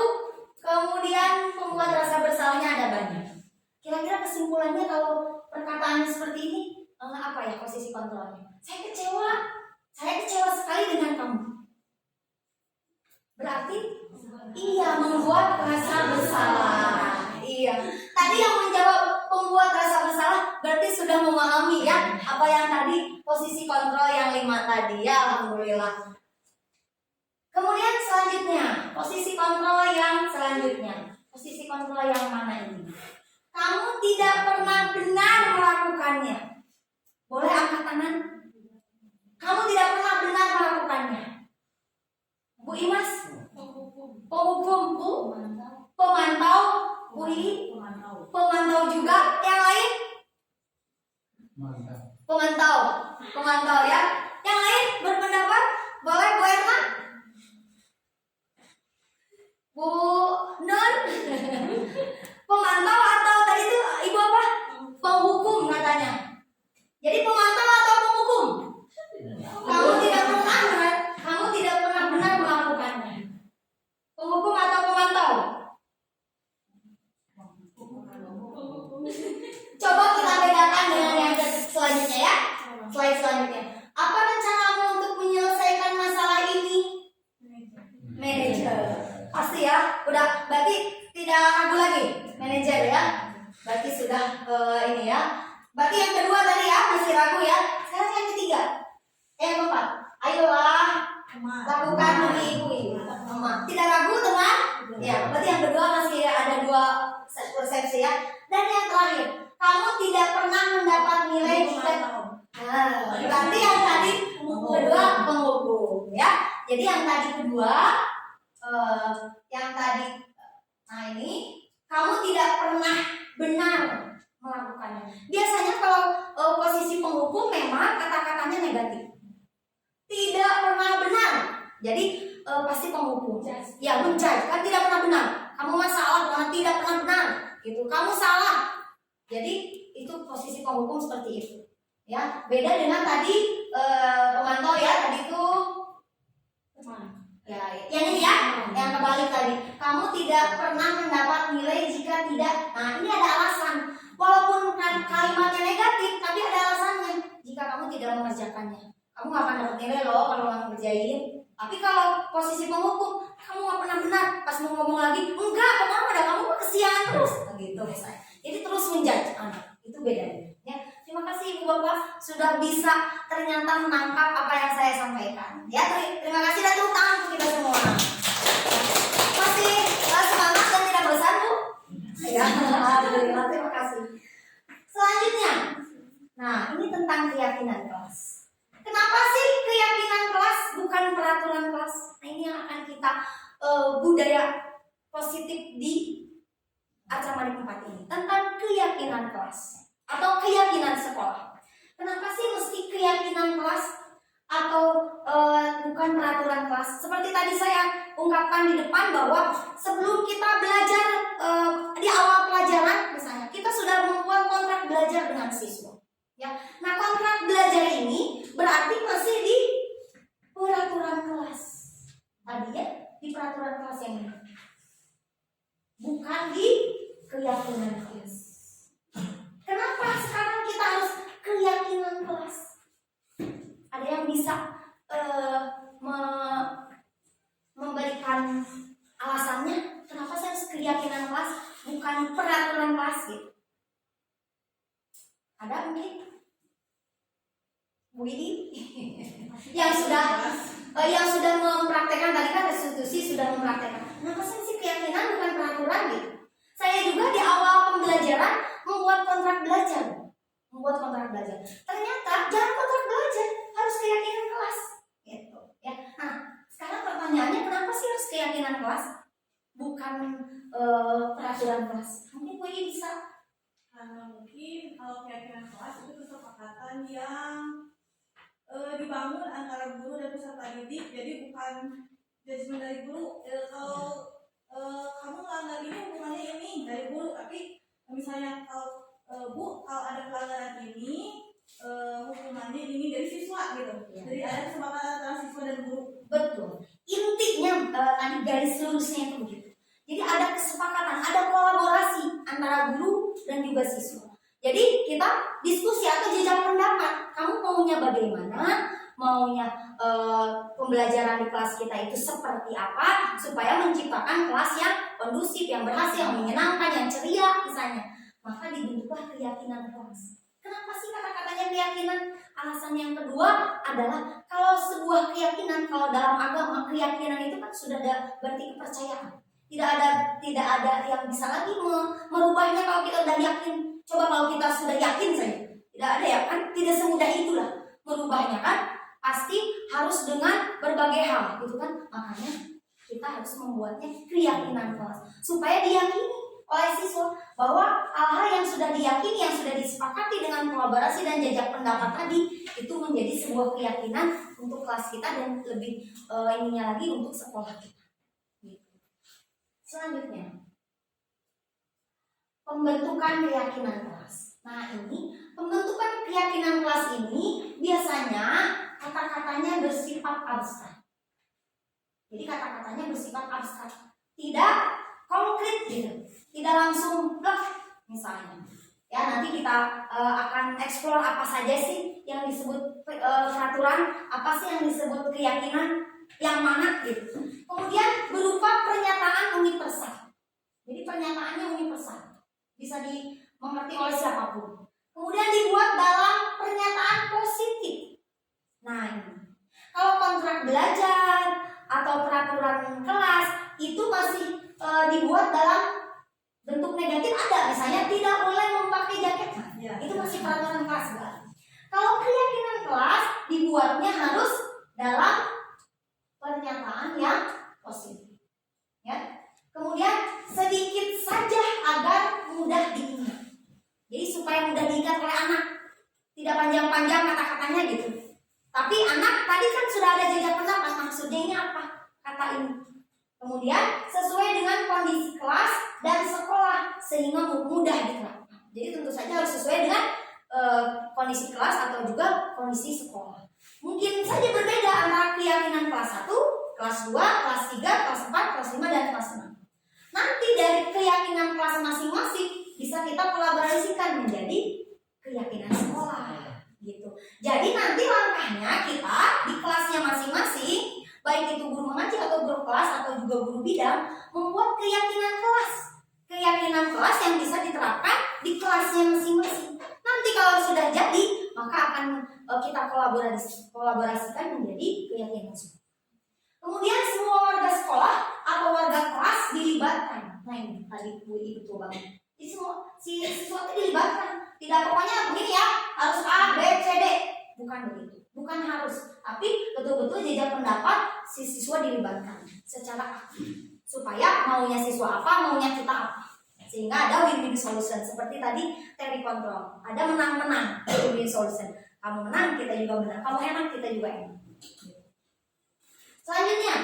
kemudian pembuat rasa bersalahnya ada banyak. Kira-kira kesimpulannya kalau perkataan seperti ini apa ya posisi kontrolnya? Saya kecewa sekali dengan kamu. Berarti iya membuat rasa bersalah. Iya. Tadi yang menjawab pembuat rasa bersalah tadi ya, alhamdulillah. Kemudian selanjutnya, posisi kontrol yang selanjutnya. Posisi kontrol yang mana ini? Kamu tidak pernah benar melakukannya. Boleh angkat tangan? Kamu tidak pernah benar melakukannya. Bu Imas? Penghukum. Bu? Pemantau. Bu I? Pemantau juga. Yang lain? Pemantau ya. Yang lain berpendapat? Boleh Bu Erna? Bu Nun? Pemantau atau tadi itu Ibu apa? Penghukum katanya. Jadi pemantau atau penghukum? Kamu tidak pernah benar melakukannya. Penghukum atau pemantau? Coba kita bedakan dengan yang selanjutnya ya. Slide selanjutnya. Apa rencanamu untuk menyelesaikan masalah ini? Manajer. Pasti ya. Udah, berarti tidak ragu lagi. Manajer ya. Berarti sudah ini ya. Berarti yang kedua tadi ya masih ragu ya. Sekarang yang ketiga. Yang keempat. Ayolah lakukan demi ibu. Tidak ragu teman? Ya. Berarti yang kedua masih ada 2 persepsi ya. Dan yang terakhir, kamu tidak pernah mendapat nilai jika berarti yang tadi kedua penghukum ya. Jadi yang tadi kedua nah ini kamu tidak pernah benar melakukannya. Biasanya kalau posisi penghukum memang kata-katanya negatif. Tidak pernah benar. Jadi pasti penghukum. Ya menjudge kan tidak pernah benar. Kamu masalah karena tidak pernah benar. Gitu. Kamu salah. Jadi itu posisi penghukum seperti itu. Ya, beda dengan tadi pemantau ya, tadi itu ya, yang ini ya, yang kebalik tadi. Kamu tidak pernah mendapat nilai jika tidak. Nah, ini ada alasan. Walaupun kalimatnya negatif, tapi ada alasannya. Jika kamu tidak mengerjakannya, kamu gak akan dapat nilai loh kalau nggak ngerjain. Tapi kalau posisi penghukum, kamu gak pernah benar. Pas mau ngomong lagi, enggak, pada kamu kesiangan terus, gitu misalnya. Jadi terus menjudge anak, itu bedanya. Ya, terima kasih Ibu Bapak sudah bisa ternyata menangkap apa yang saya sampaikan. Ya, terima kasih dan tepuk tangan untuk kita semua. Masih semangat dan tidak bosan Bu? Ya, alhamdulillah, terima kasih. Selanjutnya, nah ini tentang keyakinan kelas. Kenapa sih keyakinan kelas bukan peraturan kelas? Nah ini yang akan kita budaya positif di acara 4 ini tentang keyakinan kelas atau keyakinan sekolah. Kenapa sih mesti keyakinan kelas atau bukan peraturan kelas? Seperti tadi saya ungkapkan di depan bahwa sebelum kita belajar di awal pelajaran misalnya kita sudah membuat kontrak belajar dengan siswa. Ya, nah kontrak belajar ini berarti masih di peraturan kelas. Tadi ya di peraturan kelas yang ini, bukan di keyakinan kelas. Kenapa sekarang kita harus keyakinan kelas? Ada yang bisa memberikan alasannya kenapa saya harus keyakinan kelas bukan peraturan kelas gitu? Ada mungkin? Bu Idi yang sudah mempraktekkan tadi kan restitusi sudah mempraktekkan. Kenapa sih keyakinan bukan peraturan gitu? Saya juga di awal pembelajaran membuat kontrak belajar. Ternyata jangan kontrak belajar, harus keyakinan kelas. Gitu ya. Nah, sekarang pertanyaannya kenapa sih harus keyakinan kelas? Bukan peraturan kelas. Mungkin Bu Idi bisa. Karena mungkin kalau keyakinan kelas itu kesepakatan yang dibangun antara guru dan peserta didik, jadi bukan judgement dari guru. Kalau kamu melanggar ini hukumannya ini dari guru, tapi misalnya kalau Bu kalau ada pelanggaran ini hukumannya ini dari siswa gitu. Ya. Jadi ada kesepakatan antara siswa dan guru. Betul. Intinya tadi garis lurusnya itu begitu. Jadi ada kesepakatan, ada kolaborasi antara guru dan juga siswa. Jadi kita diskusi atau jejak pendapat. Kamu maunya bagaimana? Maunya pembelajaran di kelas kita itu seperti apa supaya menciptakan kelas yang kondusif, yang berhasil, yang menyenangkan, yang ceria misalnya. Maka dibentuklah keyakinan kelas. Kenapa sih kata-katanya keyakinan? Alasan yang kedua adalah kalau sebuah keyakinan, kalau dalam agama keyakinan itu kan sudah ada berarti kepercayaan. Tidak ada yang bisa lagi merubahnya kalau kita udah yakin. Coba kalau kita sudah yakin saja, tidak ada ya kan? Tidak semudah itulah merubahnya kan? Pasti harus dengan berbagai hal, gitu kan? Makanya kita harus membuatnya keyakinan kelas supaya diyakini oleh siswa bahwa hal-hal yang sudah diyakini, yang sudah disepakati dengan kolaborasi dan jajak pendapat tadi itu menjadi sebuah keyakinan untuk kelas kita dan lebih ininya lagi untuk sekolah kita. Gitu. Selanjutnya, pembentukan keyakinan kelas. Nah ini pembentukan keyakinan kelas ini biasanya kata-katanya bersifat abstrak. Jadi kata-katanya bersifat abstrak, tidak konkret gitu, tidak langsung blok misalnya. Ya nanti kita akan eksplor apa saja sih yang disebut peraturan, apa sih yang disebut keyakinan, yang mana gitu. Kemudian berupa pernyataan universal. Jadi pernyataannya universal, bisa dimengerti oleh siapapun. Kemudian dibuat dalam pernyataan positif. Nah ini, kalau kontrak belajar atau peraturan kelas itu masih dibuat dalam bentuk negatif ada, misalnya tidak boleh memakai jaket, nah, itu masih peraturan kelas kan. Kalau keyakinan kelas dibuatnya harus dalam pernyataan yang positif, ya. Kemudian sedikit saja agar mudah diingat, jadi supaya mudah diingat oleh anak, tidak panjang-panjang kata-katanya gitu. Tapi anak tadi kan sudah ada jejak pendapat, maksudnya ini apa kata ini. Kemudian sesuai dengan kondisi kelas dan sekolah sehingga mudah diterapkan. Jadi tentu saja harus sesuai dengan kondisi kelas atau juga kondisi sekolah. Mungkin saja berbeda antara keyakinan kelas 1, kelas 2, kelas 3, kelas 4, kelas 5, dan kelas 6. Nanti dari keyakinan kelas masing-masing bisa kita kolaborasikan menjadi keyakinan sekolah gitu. Jadi nanti langkahnya kita di kelasnya masing-masing, baik itu guru mengaji atau guru kelas atau juga guru bidang, membuat keyakinan kelas yang bisa diterapkan di kelasnya masing-masing. Nanti kalau sudah jadi, maka akan kita kolaborasikan menjadi keyakinan sekolah. Kemudian semua warga sekolah atau warga kelas dilibatkan. Nah ini tadi Bu Ibu betul banget. Jadi semua siswa itu dilibatkan. Tidak pokoknya begini ya, harus A, B, C, D. Bukan begitu. Bukan harus, tapi betul-betul jejak pendapat si siswa dilibatkan secara aktif supaya maunya siswa apa, maunya kita apa, sehingga ada win-win solution seperti tadi teori kontrol, ada menang-menang win-win solution. Kamu menang, kita juga menang. Kamu enak, kita juga enak. Selanjutnya,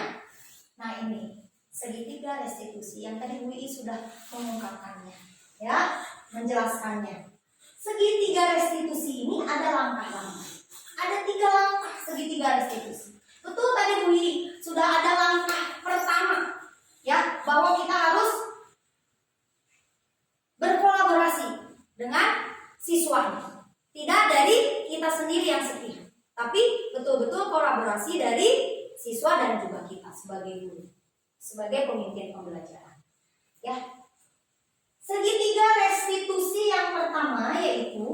nah ini segitiga restitusi yang tadi Bu I sudah mengungkapkannya, ya, menjelaskannya. Segitiga restitusi ini ada langkah-langkah. Ada 3 langkah segitiga restitusi. Betul tadi Bu Lili sudah ada langkah pertama, ya, bahwa kita harus berkolaborasi dengan siswa. Tidak dari kita sendiri yang setia, tapi betul-betul kolaborasi dari siswa dan juga kita sebagai guru, sebagai pemimpin pembelajaran. Ya. Segitiga restitusi yang pertama yaitu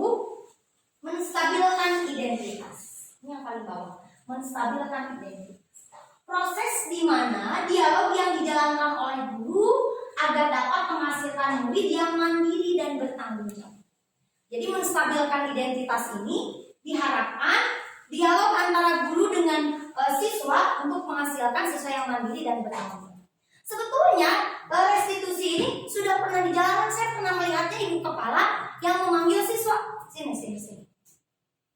menstabilkan identitas. Ini yang paling bawah, menstabilkan identitas. Proses di mana dialog yang dijalankan oleh guru agar dapat menghasilkan murid yang mandiri dan bertanggung jawab. Jadi menstabilkan identitas ini diharapkan dialog antara guru dengan siswa untuk menghasilkan siswa yang mandiri dan bertanggung jawab. Sebetulnya restitusi ini sudah pernah dijalankan. Saya pernah melihatnya ibu kepala yang memanggil siswa, sini.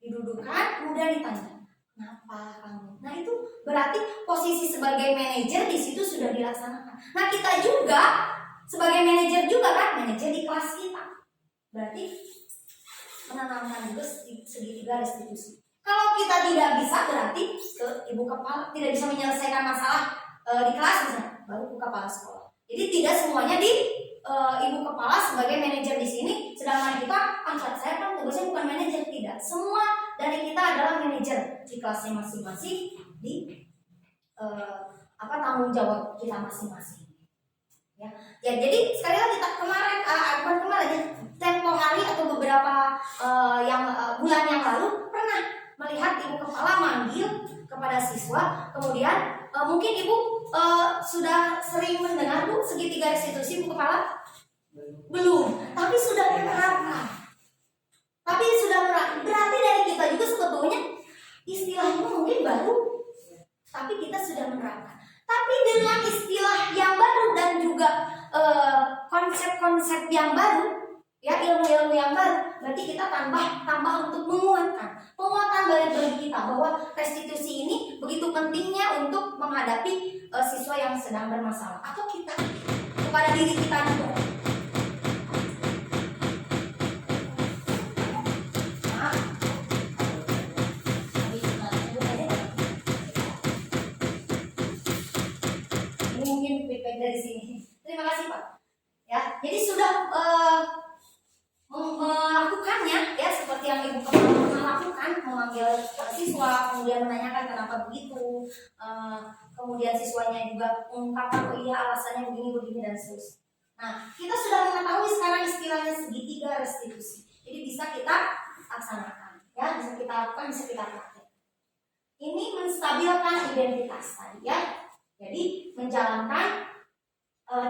Didudukkan, kemudian ditanya, kenapa kamu? Nah itu berarti posisi sebagai manajer di situ sudah dilaksanakan. Nah kita juga sebagai manajer juga kan, manajer di kelas kita, berarti menanamkan juga segitiga restitusi. Kalau kita tidak bisa, berarti ke ibu kepala tidak bisa menyelesaikan masalah di kelas misalnya, baru ke kepala sekolah. Jadi tidak semuanya di ibu kepala sebagai manajer di sini, sedangkan kita saya kan tugasnya bukan manajer, tidak. Semua dari kita adalah manajer di kelasnya masing-masing, di tanggung jawab kita masing-masing. Ya, jadi sekali lagi kita kemarin tempo hari atau beberapa yang Belum, tapi sudah menerapkan. Berarti dari kita juga sebetulnya istilahnya mungkin baru, tapi kita sudah menerapkan. Tapi dengan istilah yang baru dan juga konsep-konsep yang baru, ya ilmu-ilmu yang baru, berarti kita tambah untuk penguatan bagi kita bahwa restitusi ini begitu pentingnya untuk menghadapi siswa yang sedang bermasalah atau kita kepada diri kita juga. Ini mungkin feedback dari sini. Terima kasih Pak. Ya, jadi sudah melakukannya ya seperti yang Ibu Kepala pernah lakukan, memanggil siswa kemudian menanyakan kenapa begitu, kemudian siswanya juga mengungkapkan oh iya alasannya begini dan seterusnya. Nah, kita sudah mengetahui sekarang istilahnya segitiga restitusi, jadi bisa kita laksanakan ya, bisa kita lakukan, bisa kita praktek. Ini menstabilkan identitas tadi ya, jadi menjalankan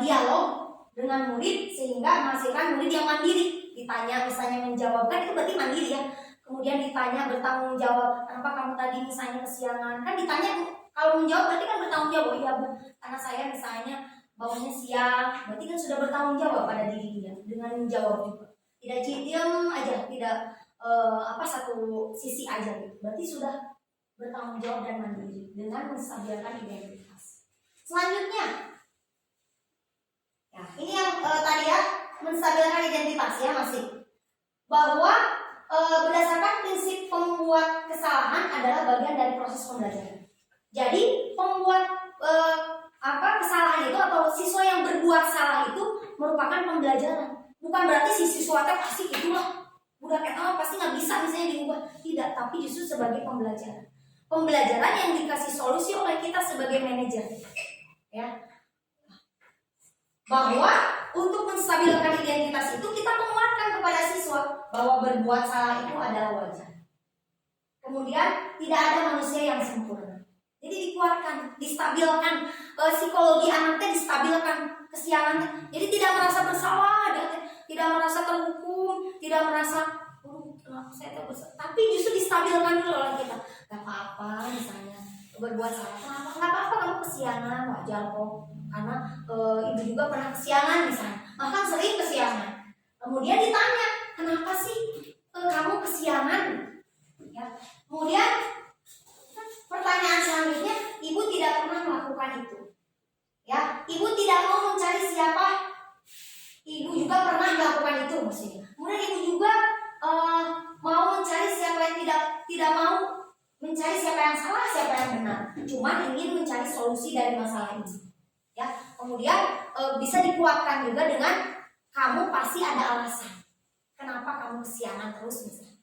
dialog dengan murid sehingga menghasilkan murid yang mandiri. Ditanya misalnya menjawabkan itu berarti mandiri ya. Kemudian ditanya bertanggung jawab, kenapa kamu tadi misalnya kesiangan? Kan ditanya kalau menjawab berarti kan bertanggung jawab. Oh iya Bu, karena saya misalnya bangunnya siang, berarti kan sudah bertanggung jawab pada diri dia dengan menjawab juga. Tidak diam aja, tidak satu sisi aja gitu. Berarti sudah bertanggung jawab dan mandiri dengan menstabilkan identitas. Selanjutnya ya, ini yang tadi ya, menstabilkan identitas ya masih. Bahwa berdasarkan prinsip pembuat kesalahan adalah bagian dari proses pembelajaran. Jadi pembuat kesalahan itu atau siswa yang berbuat salah itu merupakan pembelajaran. Bukan berarti si siswa pasti itulah udah kayak pasti nggak bisa misalnya diubah. Tidak, tapi justru sebagai pembelajaran. Pembelajaran yang dikasih solusi oleh kita sebagai manajer. Ya. Bahwa untuk menstabilkan identitas itu kita menguatkan kepada siswa bahwa berbuat salah itu adalah wajar. Kemudian tidak ada manusia yang sempurna. Jadi dikuatkan, distabilkan psikologi anaknya, distabilkan kesialannya. Jadi tidak merasa bersalah, tidak merasa terhukum, tidak merasa saya bersalah. Tapi justru distabilkan dulu oleh kita. Gak apa-apa misalnya berbuat salah. Gak apa-apa kamu kesiangan, wajar kok. Karena ibu juga pernah kesiangan misalnya, bahkan sering kesiangan. Kemudian ditanya, kenapa sih kamu kesiangan? Ya. Kemudian pertanyaan selanjutnya, ibu tidak pernah melakukan itu. Ya, ibu tidak mau mencari siapa. Ibu juga pernah melakukan itu maksudnya. Kemudian ibu juga mau mencari siapa yang tidak mau mencari siapa yang salah, siapa yang benar. Cuma ingin mencari solusi dari masalah ini. Ya, kemudian bisa dikuatkan juga dengan kamu pasti ada alasan kenapa kamu kesiangan terus misalnya.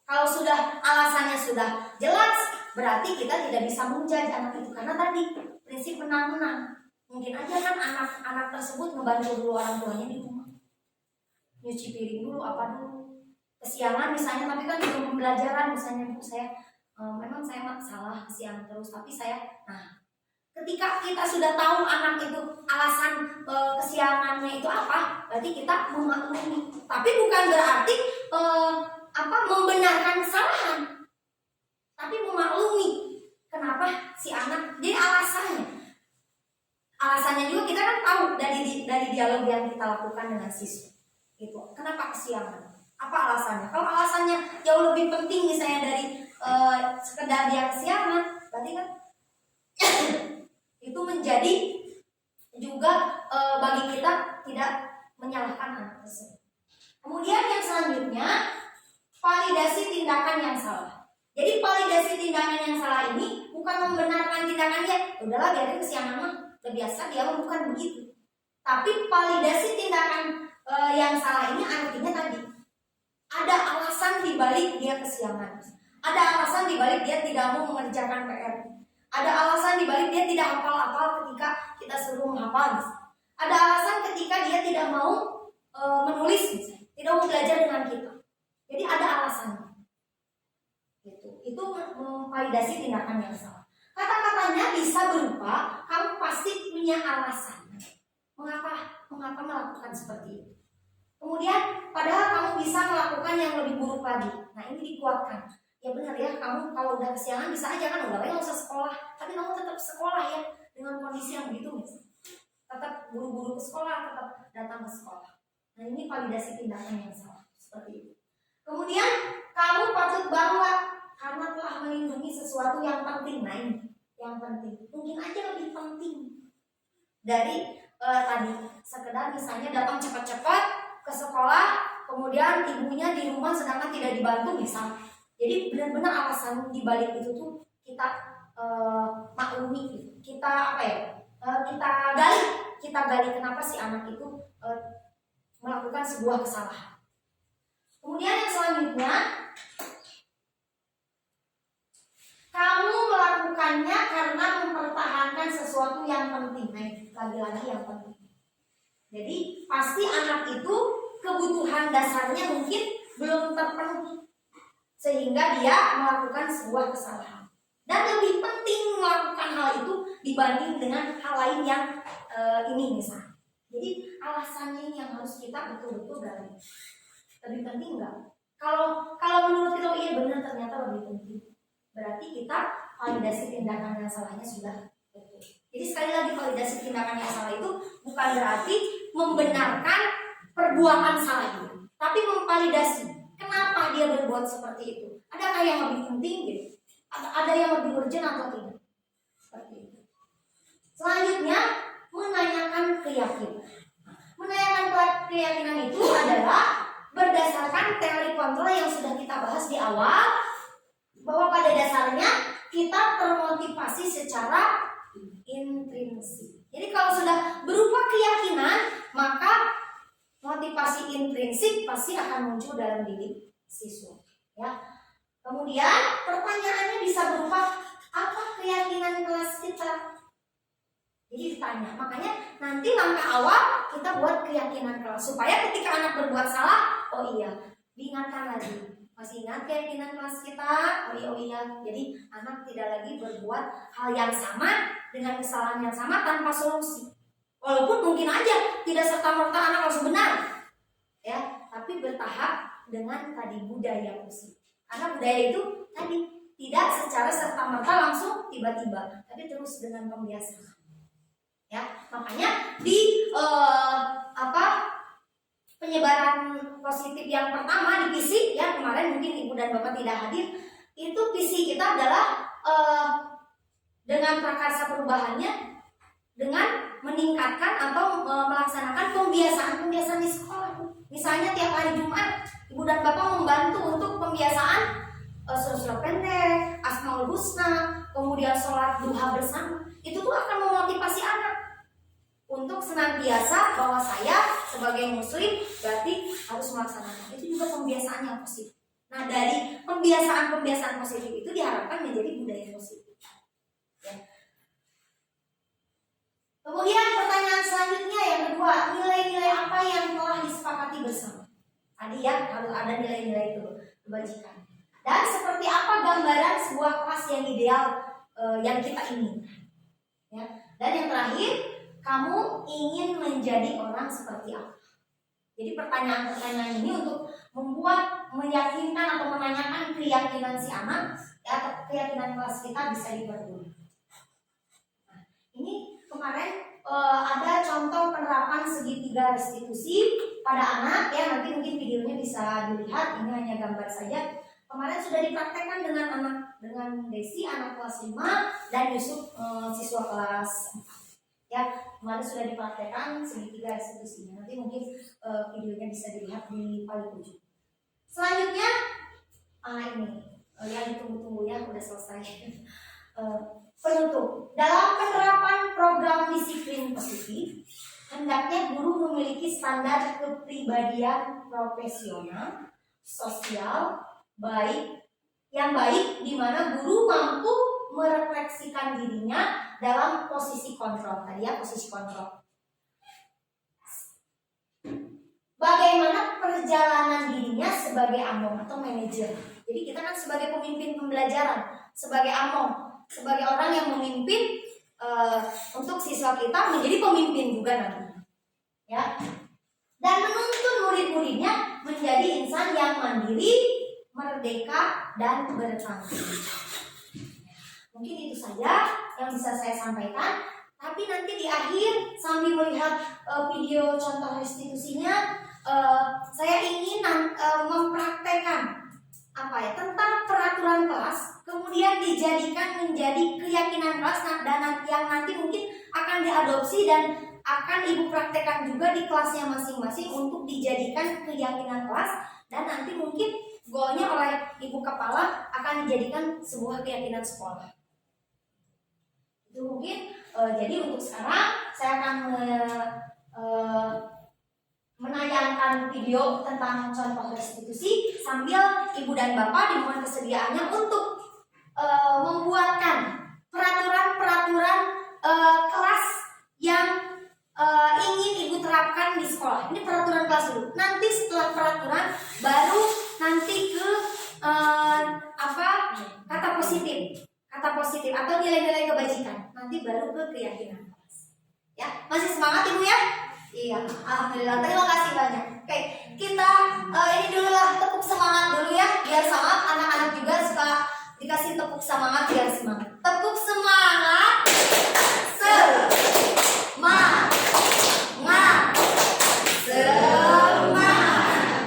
Kalau sudah alasannya sudah jelas, berarti kita tidak bisa menjudge anak itu karena tadi prinsip menang-menang. Mungkin aja kan anak tersebut ngebantu dulu orang tuanya di rumah, nyuci piring dulu apa dulu, kesiangan misalnya, tapi kan belum pembelajaran misalnya Bu saya memang saya salah kesiangan terus, tapi saya ketika kita sudah tahu anak itu alasan kesiangannya itu apa, berarti kita memaklumi. Tapi bukan berarti membenarkan kesalahan, tapi memaklumi kenapa si anak. Jadi alasannya juga kita kan tahu dari dialog yang kita lakukan dengan siswa. Itu kenapa kesiangan? Apa alasannya? Kalau alasannya jauh lebih penting misalnya dari sekedar dia kesiangan, berarti kan itu menjadi juga bagi kita tidak menyalahkan anak tersebut. Kemudian yang selanjutnya, validasi tindakan yang salah. Jadi validasi tindakan yang salah ini bukan membenarkan tindakan dia, udahlah biarin kesiangan mah, udah biasa dia bukan begitu. Tapi validasi tindakan yang salah ini artinya tadi ada alasan dibalik dia kesiangan, ada alasan dibalik dia tidak mau mengerjakan PR. Ada alasan dibalik dia tidak hafal-hafal ketika kita suruh menghafal. Ada alasan ketika dia tidak mau menulis, misalnya, tidak mau belajar dengan kita. Jadi ada alasannya. Itu memvalidasi tindakan yang salah. Kata-katanya bisa berupa kamu pasti punya alasan. Mengapa melakukan seperti itu? Kemudian padahal kamu bisa melakukan yang lebih buruk lagi. Nah ini dikuatkan. Ya benar ya, kamu kalau udah kesiangan bisa aja kan, udah nggak usah sekolah, tapi kamu tetap sekolah ya dengan kondisi yang begitu misalnya. Tetap buru-buru ke sekolah, tetap datang ke sekolah. Nah ini validasi tindakan yang salah seperti itu. Kemudian kamu patut bangga karena telah melindungi sesuatu yang penting. Nah ini yang penting, mungkin aja lebih penting dari tadi sekedar misalnya datang cepat-cepat ke sekolah, kemudian ibunya di rumah sedangkan tidak dibantu misalnya. Jadi benar-benar alasan dibalik itu tuh kita maklumi, kita kita gali kenapa si anak itu melakukan sebuah kesalahan. Kemudian yang selanjutnya, kamu melakukannya karena mempertahankan sesuatu yang penting. Nah, lagi-lagi yang penting. Jadi pasti anak itu kebutuhan dasarnya mungkin belum terpenuhi sehingga dia melakukan sebuah kesalahan. Dan lebih penting melakukan hal itu dibanding dengan hal lain yang ini misalnya. Jadi alasannya ini yang harus kita betul-betul gali. Lebih penting enggak? Kalau menurut kita iya benar ternyata lebih penting. Berarti kita validasi tindakan yang salahnya sudah betul. Jadi sekali lagi validasi tindakan yang salah itu bukan berarti membenarkan perbuatan salah itu, tapi memvalidasi kenapa dia berbuat seperti itu. Adakah yang lebih penting gitu? Ada yang lebih urgent atau tidak? Seperti itu. Selanjutnya menanyakan keyakinan. Menanyakan keyakinan itu adalah berdasarkan teori kontrol yang sudah kita bahas di awal, bahwa pada dasarnya kita termotivasi secara intrinsik. Jadi kalau sudah berupa keyakinan, maka motivasi intrinsik pasti akan muncul dalam diri siswa. Ya. Kemudian pertanyaannya bisa berupa apa keyakinan kelas kita? Jadi ditanya. Makanya nanti langkah awal kita buat keyakinan kelas supaya ketika anak berbuat salah, oh iya, diingatkan lagi. Masih ingat keyakinan kelas kita? Oh iya. Jadi anak tidak lagi berbuat hal yang sama dengan kesalahan yang sama tanpa solusi. Walaupun mungkin aja tidak serta-merta anak langsung benar, ya, tapi bertahap dengan tadi budaya positif. Karena budaya itu tadi tidak secara serta-merta langsung tiba-tiba, tapi terus dengan pembiasaan. Ya, makanya di penyebaran positif yang pertama di visi ya kemarin mungkin ibu dan bapak tidak hadir, itu visi kita adalah dengan prakarsa perubahannya dengan meningkatkan atau melaksanakan pembiasaan di sekolah. Misalnya tiap hari Jumat ibu dan bapak membantu untuk pembiasaan surat pendek, Asmaul Husna, kemudian sholat duha bersama. Itu tuh akan memotivasi anak untuk senantiasa bahwa saya sebagai muslim berarti harus melaksanakan. Itu juga pembiasaan yang positif. Nah dari pembiasaan positif itu diharapkan menjadi budaya positif. Ya. Kemudian pertanyaan selanjutnya yang kedua, nilai-nilai apa yang telah disepakati bersama? Tadi ya harus ada nilai-nilai itu kebajikan. Dan seperti apa gambaran sebuah kelas yang ideal yang kita inginkan? Ya. Dan yang terakhir, kamu ingin menjadi orang seperti apa? Jadi pertanyaan-pertanyaan ini untuk membuat meyakinkan atau menanyakan keyakinan si anak, ya, keyakinan kelas kita bisa diperlukan. Nah, ini kemarin ada contoh penerapan segitiga restitusi pada anak, ya nanti mungkin videonya bisa dilihat. Ini hanya gambar saja. Kemarin sudah dipraktekkan dengan Desi anak kelas 5 dan Yusuf siswa kelas 4. Ya, kemarin sudah dipraktekkan segitiga restitusinya. Nanti mungkin videonya bisa dilihat di paling ujung. Selanjutnya ini yang ditunggu-tunggu ya, udah selesai. Penutup. Dalam penerapan program disiplin positif, hendaknya guru memiliki standar kepribadian profesional, sosial, yang baik di mana guru mampu merefleksikan dirinya dalam posisi kontrol. Tadi ya, posisi kontrol. Bagaimana perjalanan dirinya sebagai among atau manajer. Jadi kita kan sebagai pemimpin pembelajaran, sebagai among, sebagai orang yang memimpin untuk siswa kita menjadi pemimpin juga nanti. ya, dan menuntun murid-muridnya menjadi insan yang mandiri, merdeka, dan bertanggung jawab. Mungkin itu saja yang bisa saya sampaikan. Tapi nanti di akhir sambil melihat video contoh restitusinya, saya ingin mempraktekkan tentang peraturan kelas, kemudian dijadikan menjadi keyakinan kelas dan yang nanti mungkin akan diadopsi dan akan ibu praktekkan juga di kelasnya masing-masing untuk dijadikan keyakinan kelas, dan nanti mungkin goalnya oleh ibu kepala akan dijadikan sebuah keyakinan sekolah. Itu mungkin. Jadi untuk sekarang saya akan menayangkan video tentang contoh restitusi sambil ibu dan bapak dimohon kesediaannya untuk membuatkan peraturan-peraturan kelas yang ingin ibu terapkan di sekolah. Ini peraturan kelas dulu. Nanti setelah peraturan baru nanti ke kata positif atau nilai-nilai kebajikan. Nanti baru ke keyakinan kelas. Ya, masih semangat ibu ya? Iya, alhamdulillah. Terima kasih banyak. Oke, kita ini dulu lah, tepuk semangat dulu ya, biar semangat. Anak-anak juga suka dikasih tepuk semangat biar semangat. Tepuk semangat. Semangat.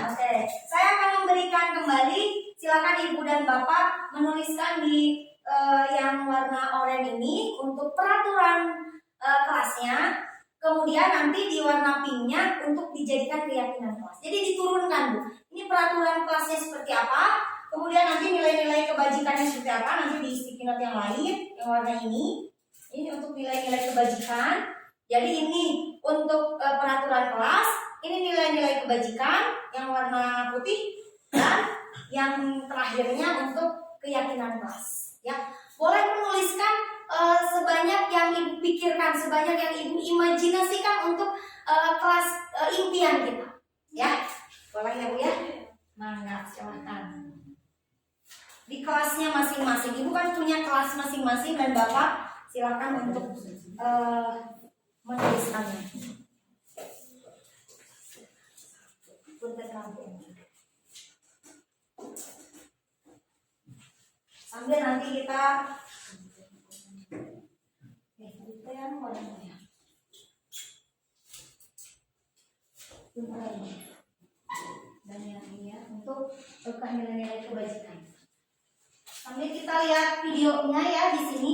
Oke, saya akan memberikan kembali. Silakan ibu dan bapak menuliskan di yang warna oranye ini untuk peraturan kelasnya. Kemudian nanti di warna pinknya untuk dijadikan keyakinan kelas. Jadi diturunkan Bu. Ini peraturan kelasnya seperti apa. Kemudian nanti nilai-nilai kebajikannya seperti apa. Nanti di sticky note yang lain, yang warna ini. Ini untuk nilai-nilai kebajikan. Jadi ini untuk peraturan kelas. Ini nilai-nilai kebajikan yang warna putih. Dan yang terakhirnya untuk keyakinan kelas. Ya, boleh menuliskan sebanyak yang ibu pikirkan, sebanyak yang ibu imajinasikan untuk kelas impian kita. Ya, boleh ya Bu ya? Mangga, silahkan. Di kelasnya masing-masing, ibu kan punya kelas masing-masing dan bapak silakan untuk menuliskannya. Sambil nanti kita yang mana ya? Dan yang ini ya untuk nilai-nilai kebajikan. Sambil kita lihat videonya ya di sini.